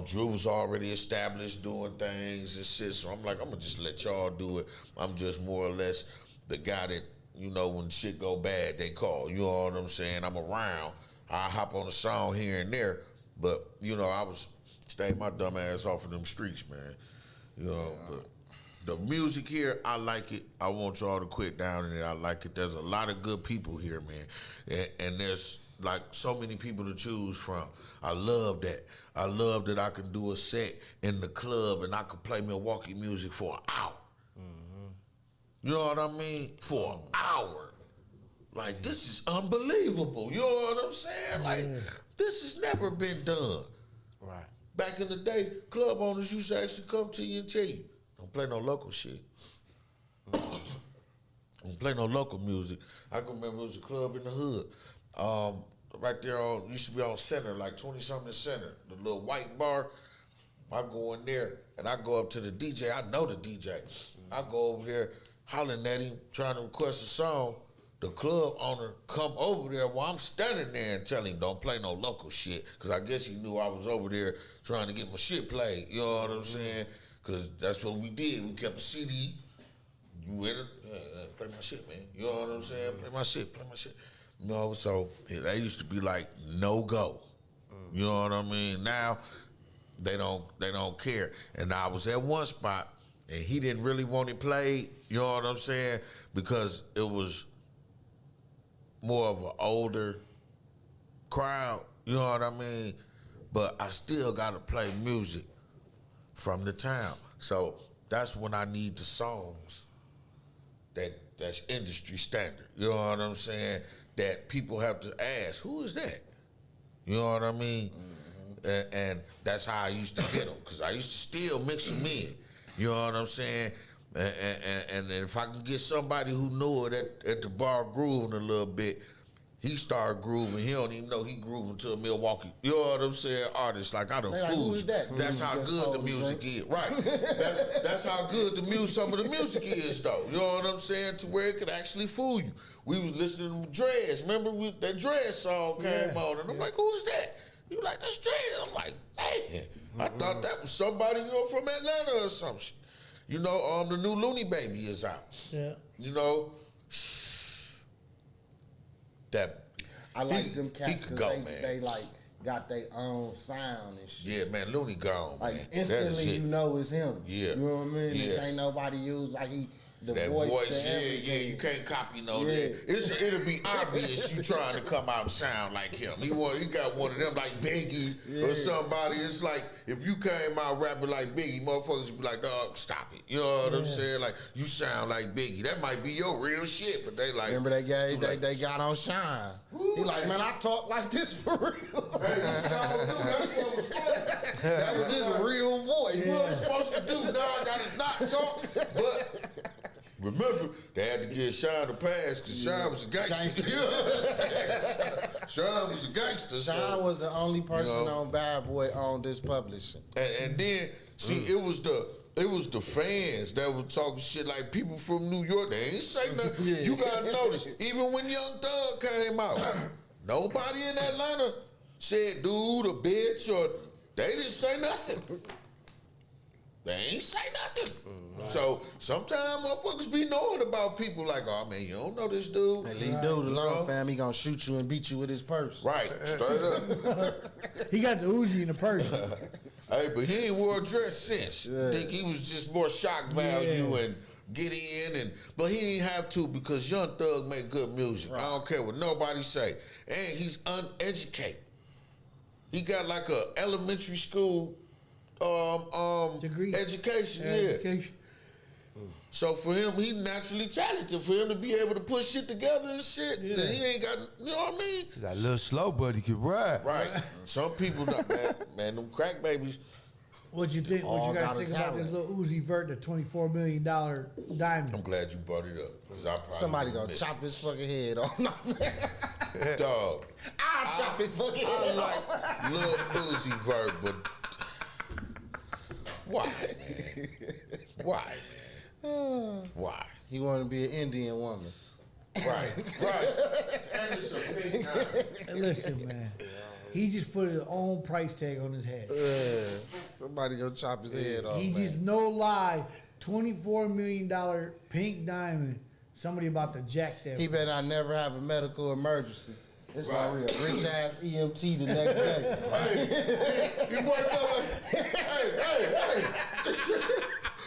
Drew was already established doing things and shit. So I'm like, I'm gonna just let y'all do it. I'm just more or less the guy that, you know, when shit go bad, they call. You know what I'm saying? I'm around. I hop on a song here and there, but you know, I was staying my dumb ass off of them streets, man. You know, but the music here, I like it. I want y'all to quit down in it. I like it. There's a lot of good people here, man, and there's like so many people to choose from. I love that. I love that I can do a set in the club and I can play Milwaukee music for an hour. Mm-hmm. You know what I mean? For an hour. Like, this is unbelievable. You know what I'm saying? Like, this has never been done. Right. Back in the day, club owners used to actually come to you and tell you, don't play no local shit. Don't play no local music. I can remember it was a club in the hood. Right there on, used to be on Center, like 20-something Center, the little white bar. I go in there and I go up to the DJ. I know the DJ. I go over there hollering at him, trying to request a song. The club owner come over there while I'm standing there and tell him, don't play no local shit. Because I guess he knew I was over there trying to get my shit played. You know what I'm saying? Because that's what we did. We kept a CD. You in it? Play my shit, man. You know what I'm saying? Play my shit, play my shit. You know, so they used to be like, no go. You know what I mean? Now, they don't care. And I was at one spot, and he didn't really want it played. You know what I'm saying? Because it was more of an older crowd, you know what I mean? But I still gotta play music from the town. So that's when I need the songs that's industry standard. You know what I'm saying? That people have to ask, who is that? You know what I mean? Mm-hmm. And that's how I used to get them, because I used to still mix them in. You know what I'm saying? And if I can get somebody who knew it at the bar grooving a little bit, he started grooving. He don't even know he grooving to a Milwaukee. You know what I'm saying? Artist, like, I done fooled you. That's how good the music is. Right. That's how good some of the music is, though. You know what I'm saying? To where it could actually fool you. We was listening to Dreads. Remember that Dreads song came on, and I'm like, who is that? You like, that's Dreads. I'm like, man, I thought that was somebody, you know, from Atlanta or some shit. You know, the new Looney Baby is out. Yeah. You know, that I like them cats because they like got their own sound and shit. Yeah, man, Looney gone, like, man. instantly you know it's him. Yeah. You know what I mean? Yeah. Ain't nobody use like that voice, yeah, you can't copy that. It'll be obvious you trying to come out and sound like him. He got one of them like Biggie or somebody. It's like, if you came out rapping like Biggie, motherfuckers would be like, dog, stop it. You know what I'm saying? Like, you sound like Biggie. That might be your real shit, but they like. Remember that guy they got on Shine? Ooh, he like, man, I talk like this for real. Hey, that's what was funny. That was his real voice. What I'm supposed to do now, I gotta not talk, but. Remember, they had to give Sean a pass because Sean was a gangster. Sean was a gangster. Sean was the only person on Bad Boy on this publishing. And then, see, it was the fans that were talking shit, like people from New York. They ain't say nothing. You gotta notice, even when Young Thug came out, nobody in Atlanta said dude or bitch, or they didn't say nothing. They ain't say nothing. Right. So sometimes motherfuckers be knowing about people like, oh man, you don't know this dude. And leave dude alone, fam. He gonna shoot you and beat you with his purse. Right, straight up. He got the Uzi in the purse. Hey, but he ain't wore a dress since. I think he was just more shock value and get in, but he ain't have to because Young Thug make good music. Right. I don't care what nobody say. And he's uneducated. He got like a elementary school Degree. education. Education. So for him, he naturally talented. For him to be able to put shit together and shit, then he ain't got, you know what I mean? He's like a little slow, but he can ride. Right. Some people, not, man, them crack babies. What you think? What you guys got think his about this talent. little Uzi Vert, the $24 million diamond? I'm glad you brought it up. 'Cause I probably Somebody gonna missed chop his fucking head off. it. Dog. I'll chop his fucking head I off. like Lil Uzi Vert, but why, man? Why, man? Why? He want to be an Indian woman. Right. And it's a big time. Hey, listen, man. He just put his own price tag on his head. Somebody gonna chop his head off. He man. just no lie, $24 million pink diamond. Somebody about to jack that. He better not never have a medical emergency. It's like we a rich ass EMT the next day. He wake up like, hey.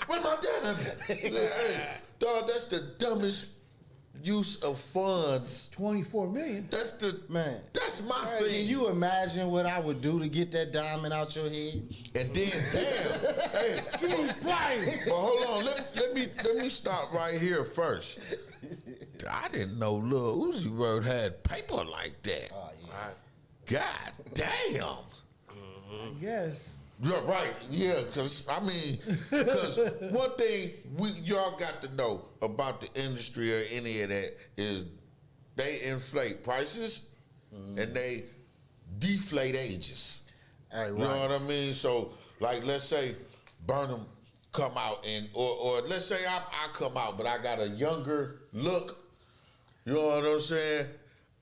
Where my dad at? Hey, dog, that's the dumbest use of funds. $24 million. That's the Man. That's my Hey, thing. can you imagine what I would do to get that diamond out your head? And then, damn, hey, but hold on, let me stop right here first. I didn't know Lil Uzi Vert had paper like that. Oh, yeah. God damn. I guess. Yeah, right. Yeah, because one thing y'all got to know about the industry or any of that is they inflate prices and they deflate ages. Hey, You know what I mean? So, like, let's say Burnem come out or let's say I come out, but I got a younger look. You know what I'm saying?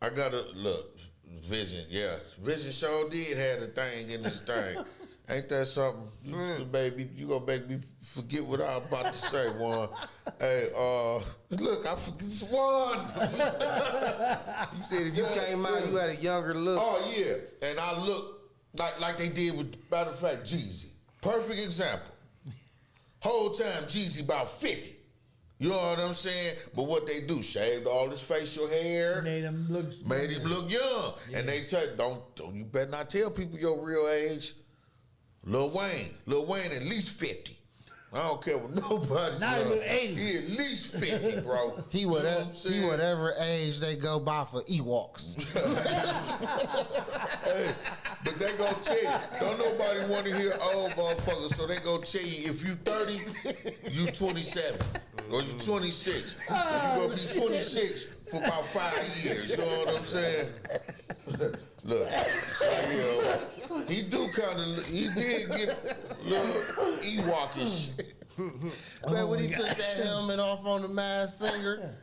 I got a look. Vision, yeah. Vision sure did have a thing in this thing. Ain't that something? Baby, you gonna make me forget what I was about to say, Juan. Hey, look, I forget Juan. You said if you came out, you had a younger look. Oh, yeah. And I look like they did with, matter of fact, Jeezy. Perfect example. Whole time, Jeezy about 50. You know what I'm saying? But what they do, shaved all his facial hair. Made him look young. Yeah. And they tell don't you better not tell people your real age. Lil Wayne at least 50. I don't care what nobody's Not even 80. He at least 50, bro. He whatever age they go by for Ewoks. Hey, but they gonna tell you, don't nobody want to hear old motherfuckers, so they gonna tell you if you 30, you 27. Or you 26. You gonna be 26 for about 5 years. You know what I'm saying? Look, so, he did get a little Ewokish. Man, when he took that helmet off on the Masked Singer.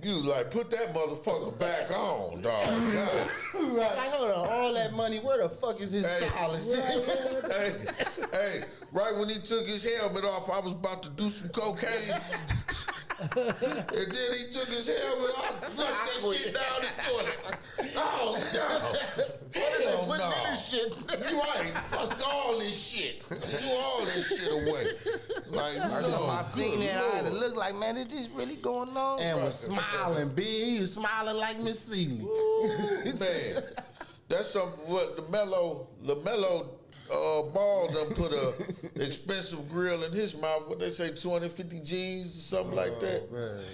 You like, put that motherfucker back on, dog. God. Like, hold on, all that money, where the fuck is his stylist? Hey, right when he took his helmet off, I was about to do some cocaine. And then he took his helmet off, flushed that shit down the toilet. Oh, no. Hell no. Shit. You right. Fuck all this shit. Do all this shit away. Like, no. I seen that, I had to look like, man, is this really going on? And was smiling big. He was smiling like Miss Seeley. Man, that's something. What LaMelo Ball done put a expensive grill in his mouth. What they say, 250 G's or something like that. Man.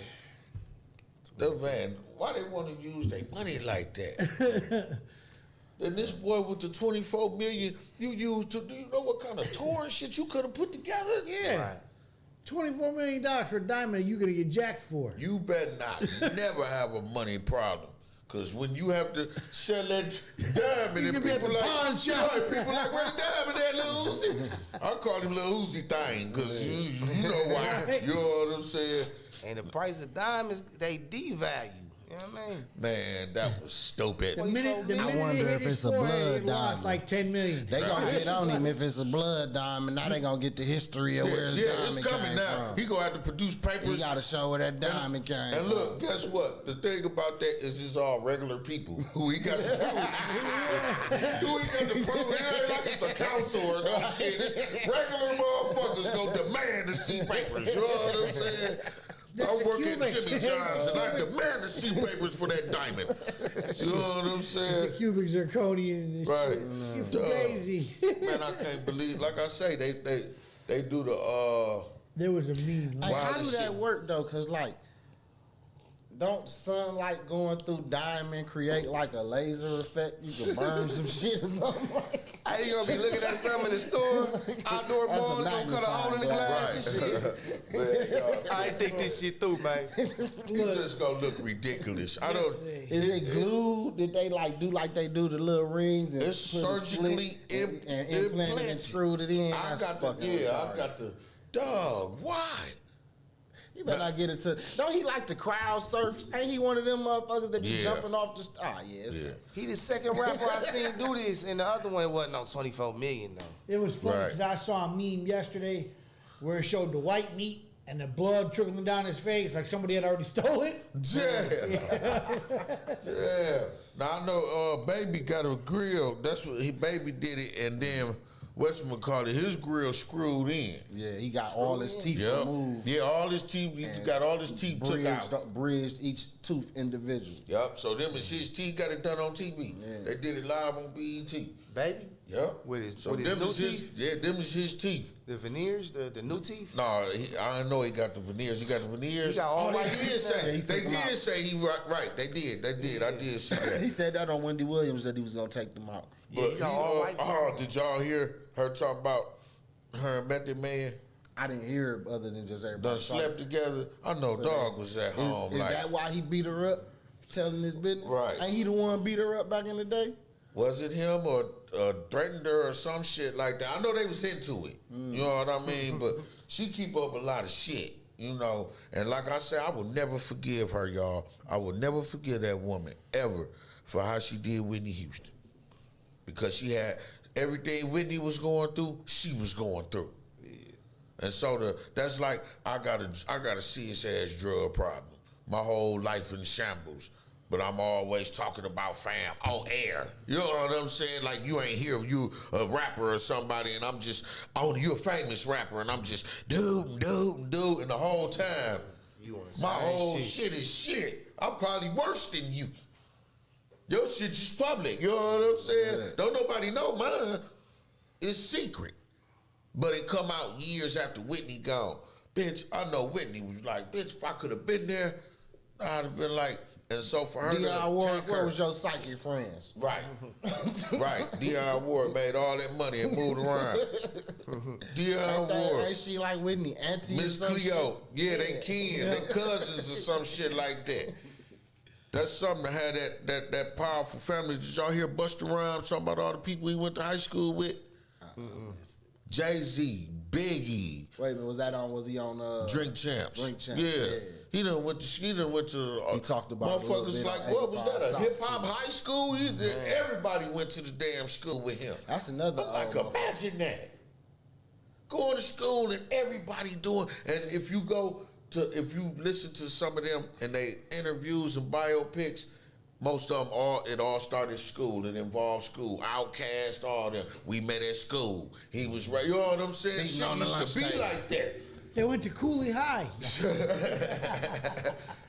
That man, why they want to use their money like that? And this boy with the 24 million you used to, do you know what kind of tour and shit you could have put together? Yeah. Right. $24 million for a diamond, you gonna get jacked for. You better not never have a money problem. Cause when you have to sell that diamond, You and can be at people the like, pawn shop. right, people like, where the diamond at, Lil Uzi? I call him Lil Uzi thing, cause you know why. You know what I'm saying? And the price of diamonds, they devalue. You know what I mean? Man, that was stupid. The minute I wonder it hit if his it's a forehead, blood it lost diamond. like $10 million. They gonna get on him if it's a blood diamond. Now they gonna get the history of where his Yeah, diamond it's coming came now. from. He gonna have to produce papers. He gotta show where that diamond came And from. look, guess what? The thing about that is it's all regular people who he got to prove. Who he got to prove. It ain't like it's a council or no shit. It's regular motherfuckers gonna demand to see papers. You know what I'm saying? That's I a work at cubic. Jimmy John's and I demand to see papers for that diamond. You know what I'm The saying? cubic zirconian and Right. shit. You fugazi. Man, I can't believe. Like I say, they do the. There was a meme. Hey, how do Wildest that shit. work though? Cause like, don't sunlight going through diamond create like a laser effect? You can burn some shit or something. Like, I ain't gonna be looking at something in the store, outdoor That's a mall, gonna cut a hole in the glass and shit. Man, I ain't think this shit through, man. you just gonna look ridiculous. I don't. is it glue? Did they like do like they do the little rings? And It's put a surgically slit and implanted and screwed it in? I That's got the fucking I retarded. got the dog. Why? You better not get into. Don't he like to crowd surf? Ain't he one of them motherfuckers that be Yeah. jumping off the? Ah, yeah. Yeah. He the second rapper I seen do this, and the other one wasn't on 24 million though. It was funny Right. because I saw a meme yesterday where it showed the white meat and the blood trickling down his face like somebody had already stole it. Yeah. Yeah. Now I know Baby got a grill. That's what Baby did it, and then whatchamacallit, his grill screwed in. Yeah, he got all his teeth Yep. removed. Yeah, all his teeth. He And got all his teeth took out. Bridged each tooth individually. Yep. So them is his teeth got it done on TV. Yeah. They did it live on BET. Baby? Yep. With his- so with his them new is his, teeth? yeah, them is his teeth. The veneers, the new teeth? No, I don't know he got the veneers. He got the veneers. He got all they white did teeth say now. He they took 'em out. did say he right. They did. I did see that. He said that on Wendy Williams that he was gonna take them out. Yeah, But he got all white teeth. did y'all hear her talking about her and Method Man I didn't hear it other than just everybody. done slept together? I know dog was at home Is like that why he beat her up? Telling his business? Right. Ain't he the one beat her up back in the day? was it him or threatened her or some shit like that? I know they was into it. You know what I mean? But she keep up a lot of shit. You know, and like I said, I will never forgive her, y'all. I will never forgive that woman ever for how she did Whitney Houston. Because she had everything Whitney was going through, she was going through. And so that's like I got a serious ass drug problem. My whole life in shambles. But I'm always talking about fam on air. You know what I'm saying? Like you ain't here, you a rapper or somebody, and I'm just you a famous rapper, and I'm just dude, and the whole time You on the my same whole shit. shit is shit. I'm probably worse than you. Your shit just public. You know what I'm saying? Yeah. Don't nobody know mine. It's secret. But it come out years after Whitney gone. Bitch, I know Whitney was like, bitch, if I could have been there, I'd have been like, and so for her Deion to Ward, take where her, was your psychic friends? right, right. Deion Ward made all that money and moved around. Deion Ward, Ain't she like Whitney auntie? or Miss some Cleo, shit? yeah, they kin, they cousins or some shit like that. That's something to have that powerful family. Did y'all hear Busta Rhymes talking about all the people he went to high school with? Jay-Z, Biggie, Wait a minute, was he on Drink Champs. Drink Champs, Yeah. yeah. He done went to He talked about a little motherfuckers bit like on what was 85 that? A South, hip hop too. high school? Everybody went to the damn school with him. That's another Like imagine that. Going to school and everybody doing, and if you listen to some of them and they interviews and biopics, most of them it all started at school. It involved school. Outkast, all them. We met at school. He was right. You know what I'm saying? Beating Shit on the used lunch to be table. like that. They went to Cooley High.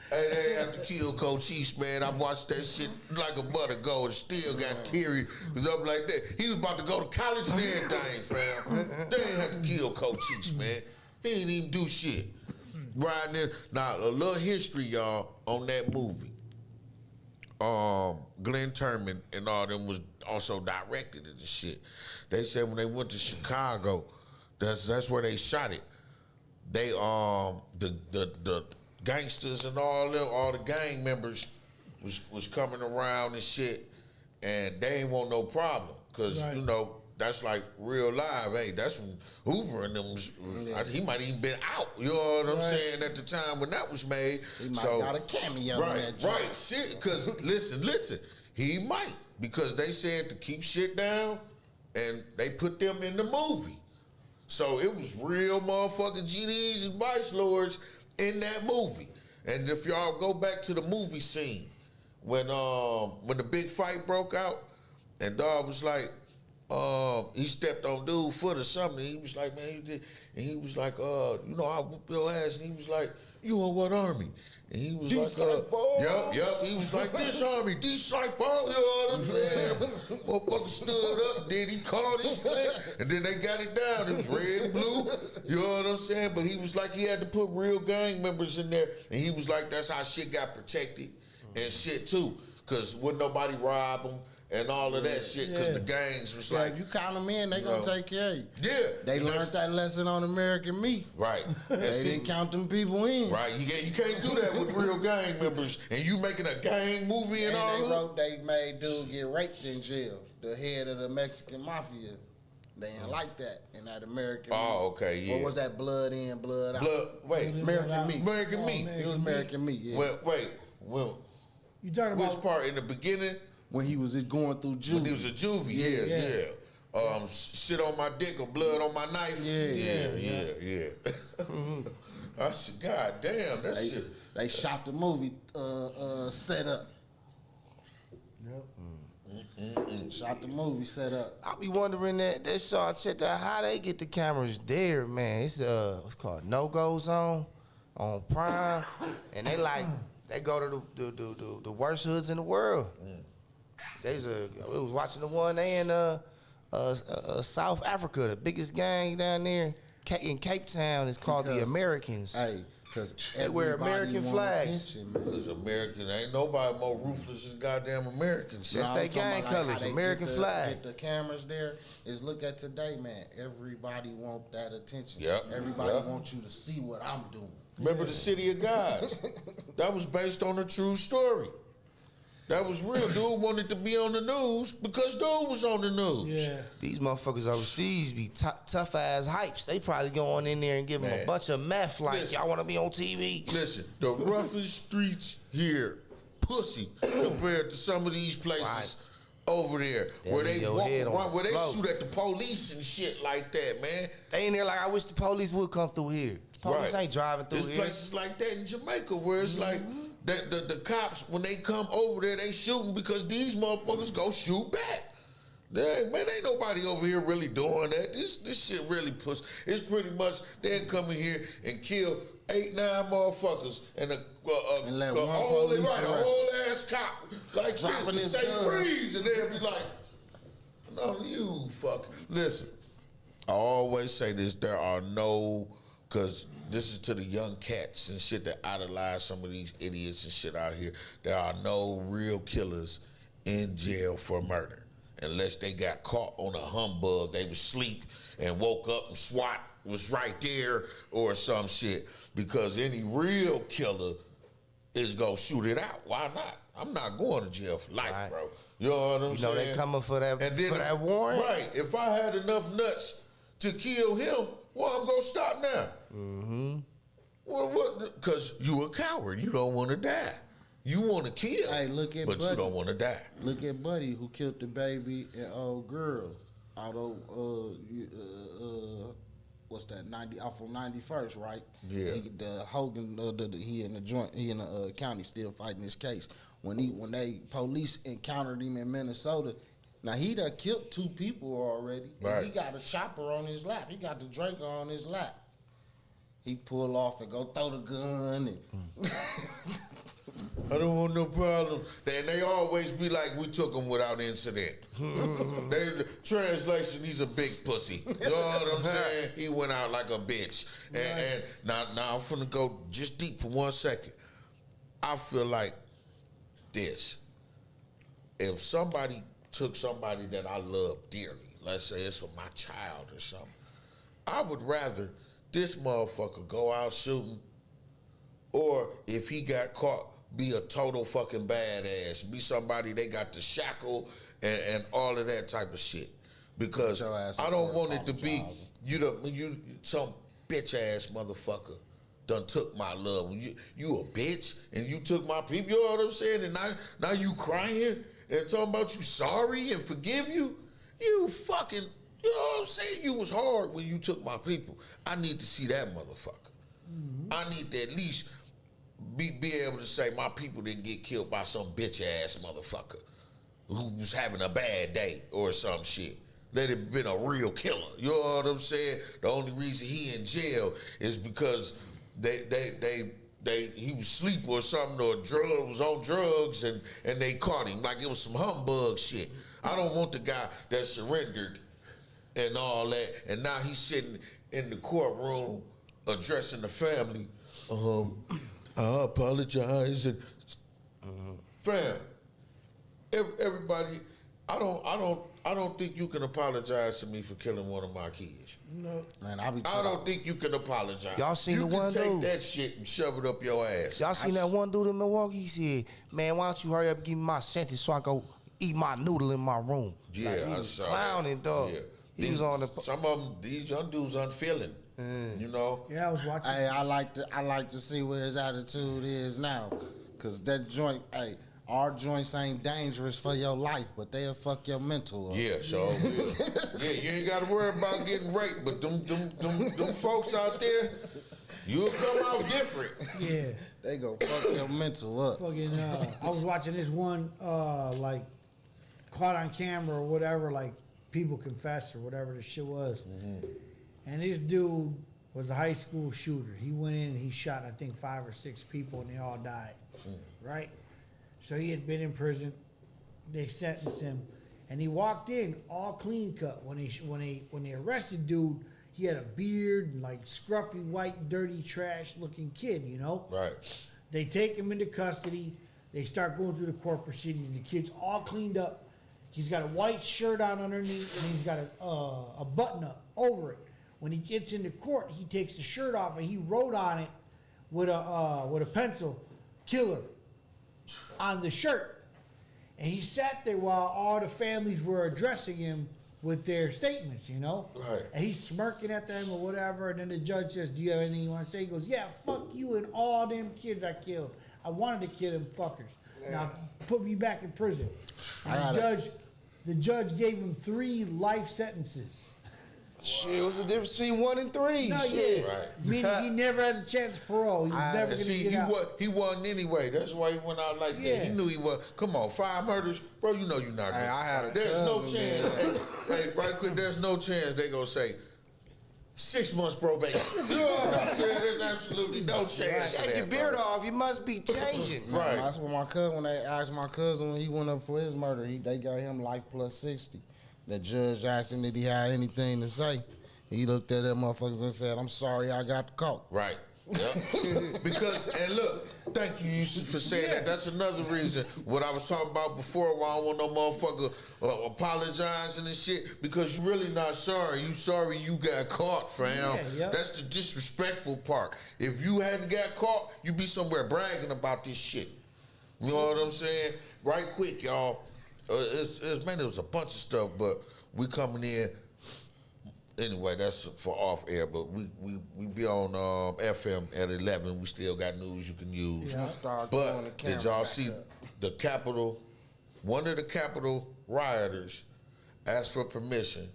Hey, they have to kill Cochise, man. I watched that shit like a butter go and still got teary. Was up like that. He was about to go to college and everything, fam. They ain't have to kill Cochise, man. He ain't even do shit. Riding there. Now, a little history, y'all, on that movie. Glenn Turman and all them was also directed it and shit. They said when they went to Chicago, that's where they shot it. They the gangsters and all them, all the gang members was coming around and shit, and they ain't want no problem because Right. you know that's like real live. Hey, that's when Hoover and them was he might even been out. You know what I'm Right. saying at the time when that was made. He might So- got a cameo in Right, that joint. right. Shit, because listen, he might because they said to keep shit down, and they put them in the movie. So it was real motherfucking GDs and vice lords in that movie. And if y'all go back to the movie scene when the big fight broke out, and dog was like, he stepped on dude's foot or something. He was like, man, he did. And he was like, you know, I'll whoop your ass. And he was like, you in what army? And he was yup. He was like, this army, disciple, you know what I'm saying? Motherfucker stood up, then he called his clique, and then they got it down. It was red and blue, you know what I'm saying? But he was like, he had to put real gang members in there, and he was like, that's how shit got protected and shit too, because wouldn't nobody rob them and all of that shit, because the gangs was like, if you count them in, they gonna take care of you. Yeah. They learned that lesson on American Me. Right. They didn't count them people in. Right. You can't do that with real gang members. And you making a gang movie and all that. They made dude get raped in jail. The head of the Mexican mafia. They didn't like that in that American Me. Okay, yeah. What was that? Blood in, blood out. American Me. American Me. It was American Me, yeah. Well, You talking about which part? In the beginning? When he was going through juvie. When he was a juvie, yeah. Shit on my dick or blood on my knife. Yeah. I said, God damn, that shit. They shot the movie set up. Shot the movie set up. I be wondering that show I checked out how they get the cameras there, man. It's what's called No Go Zone on Prime, and they go to the worst hoods in the world. We was watching the one they in South Africa, the biggest gang down there in Cape Town is called the Americans. Hey, because they wear American flags. Because American, ain't nobody more ruthless than goddamn Americans. That's their gang colors, American flag. Get the cameras there. Is look at today, man. Everybody want that attention. Yep. Everybody wants you to see what I'm doing. Remember the City of God? That was based on a true story. That was real. Dude wanted to be on the news because dude was on the news. Yeah. These motherfuckers overseas be tough ass hypes. They probably going in there and give them a bunch of meth like, y'all want to be on TV? Listen, the roughest streets here, pussy, compared to some of these places over there where they walk around, where they shoot at the police and shit like that, man. They in there like, I wish the police would come through here. Police ain't driving through There's here. places like that in Jamaica where it's like, the cops, when they come over there, they shooting because these motherfuckers go shoot back. Man, ain't nobody over here really doing that. This shit really puts. It's pretty much they come in here and kill 8, 9 motherfuckers and a whole ass cop like dropping this and say freeze, and they'll be like, no, you fuck. Listen, I always say this: there are no, because this is to the young cats and shit that idolize some of these idiots and shit out here. There are no real killers in jail for murder unless they got caught on a humbug. They was asleep and woke up and SWAT was right there or some shit. Because any real killer is gonna shoot it out. Why not? I'm not going to jail for life, bro. You know what I'm saying? They coming for that, for that warrant? Right. If I had enough nuts to kill him, well, I'm gonna stop now. Mm-hmm. Well, what? Because you a coward. You don't want to die. You want to kill. Hey, look at but Buddy. You don't want to die. Look at Buddy who killed the baby and old girl out of what's that? Off of 91st, right? Yeah. The Hogan, he in the joint, he in the county still fighting this case. When they police encountered him in Minnesota. Now, he done killed 2 people already. Right. And he got a chopper on his lap. He got the Draco on his lap. He pull off and go throw the gun. And I don't want no problem. They always be like, we took him without incident. Translation, he's a big pussy. You know what I'm saying? He went out like a bitch. And now I'm finna go just deep for 1 second. I feel like this. If somebody took somebody that I love dearly, let's say it's for my child or something, I would rather this motherfucker go out shooting, or if he got caught, be a total fucking badass, be somebody they got to shackle and all of that type of shit. Because I don't want it to be you some bitch ass motherfucker done took my love. You a bitch and you took my people. You know what I'm saying? And now you crying and talking about you sorry and forgive you. You fucking, you know what I'm saying? You was hard when you took my people. I need to see that motherfucker. Mm-hmm. I need to at least be able to say my people didn't get killed by some bitch ass motherfucker who was having a bad day or some shit. Let it been a real killer. You know what I'm saying? The only reason he in jail is because they he was asleep or something, or was on drugs, and they caught him like it was some humbug shit. I don't want the guy that surrendered and all that, and now he's sitting in the courtroom addressing the family. I apologize, and fam, everybody, I don't think you can apologize to me for killing one of my kids. No. Man, I don't think you can apologize. Y'all seen you the one can take dude? that shit and shove it up your ass. Y'all seen that one dude in Milwaukee? He said, "Man, why don't you hurry up and give me my sentence so I go eat my noodle in my room?" Yeah, like, he I was saw clowning, that. dog. Yeah. He was on the. Some of them, these young dudes unfeeling. You know. Yeah, I was watching. Hey, I like to see where his attitude is now, cause that joint, hey, our joints ain't dangerous for your life, but they'll fuck your mental up. Yeah, so yeah, you ain't got to worry about getting raped, but them folks out there, you'll come out different. Yeah. They go fuck your mental up. Fucking, I was watching this one, like, caught on camera or whatever, like, people confess or whatever the shit was. And this dude was a high school shooter. He went in and he shot, I think, 5 or 6 people, and they all died. Right? So he had been in prison. They sentenced him, and he walked in all clean cut. When they arrested dude, he had a beard and like scruffy, white, dirty, trash looking kid. You know. Right. They take him into custody. They start going through the court proceedings. The kid's all cleaned up. He's got a white shirt on underneath, and he's got a button up over it. When he gets into court, he takes the shirt off and he wrote on it with a pencil, "Killer," on the shirt. And he sat there while all the families were addressing him with their statements, you know? Right. And he's smirking at them or whatever, and then the judge says, "Do you have anything you want to say?" He goes, "Yeah, fuck you and all them kids I killed. I wanted to kill them fuckers. Now put me back in prison." And the judge gave him 3 life sentences. Shit, what's the difference between 1 and 3? No, Shit. yeah. Right. Meaning he never had a chance of parole. He was never And going to see, get out. he wasn't anyway. That's why he went out like Yeah. that. He knew he was. Come on, 5 murders, bro. You know you're not. Hey, I had a There's no cousin, chance. Hey, right quick. There's no chance they gonna say 6 months probation. You know what I'm saying? There's absolutely no chance. Shake your beard off. You must be changing. Right. That's what my cousin, when they asked my cousin when he went up for his murder, they got him life plus 60. The judge asked him did he have anything to say. He looked at them motherfuckers and said, "I'm sorry I got caught." Right. Yep. Because, and look, thank you Yusuf, for saying that. That's another reason. What I was talking about before, why I don't want no motherfucker apologizing and shit, because you really not sorry. You sorry you got caught, fam. Yeah, yep. That's the disrespectful part. If you hadn't got caught, you'd be somewhere bragging about this shit. You know what I'm saying? Right quick, y'all. Man, there was a bunch of stuff, but we coming in. Anyway, that's for off air, but we be on FM at 11. We still got news you can use. Yeah. Start throwing the But camera did y'all back see up. the Capitol? One of the Capitol rioters asked for permission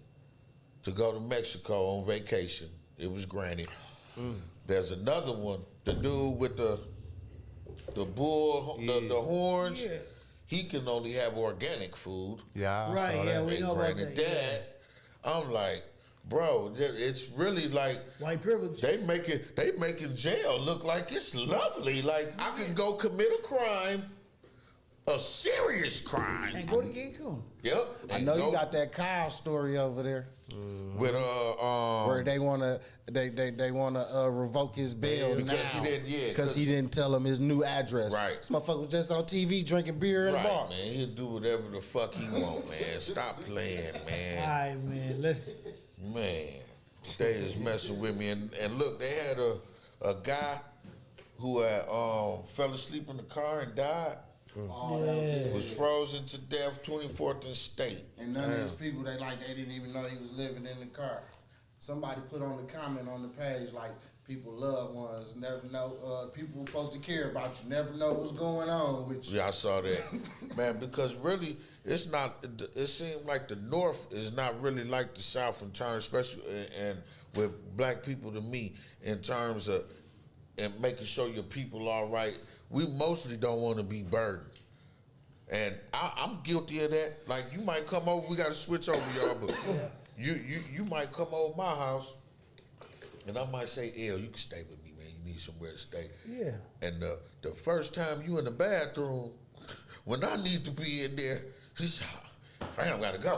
to go to Mexico on vacation. It was granted. There's another one, the dude with the bull, the horns. Yeah. He can only have organic food. Yeah, I Right, saw yeah, that. we They know about granted that. that. I'm like, bro, it's really like White privilege. they making jail look like it's lovely. Like I can go commit a crime, a serious crime. And go to Cancun. Yep. I and know go you got that Kyle story over there with where they wanna revoke his bail Because now he didn't- yeah, because he didn't tell him his new address. Right. This motherfucker was just on TV drinking beer in a bar. right, man. He'll do whatever the fuck he want, man. Stop playing, All man. right, man. Listen. Man, they is messing with me. And look, they had a guy who had fell asleep in the car and died. Yeah. Was frozen to death, 24th and State. And none of these people, they didn't even know he was living in the car. Somebody put on the comment on the page like, people loved ones never know. People were supposed to care about you never know what's going on with you. Yeah, I saw that. Man, because really, it's not, it seems like the North is not really like the South in terms, especially and with black people to me, in terms of and making sure your people all right. We mostly don't want to be burdened. And I'm guilty of that. Like, you might come over, we got to switch over, y'all, but you might come over my house, and I might say, "L, you can stay with me, man. You need somewhere to stay. Yeah. And the first time you in the bathroom, when I need to be in there, fam gotta go.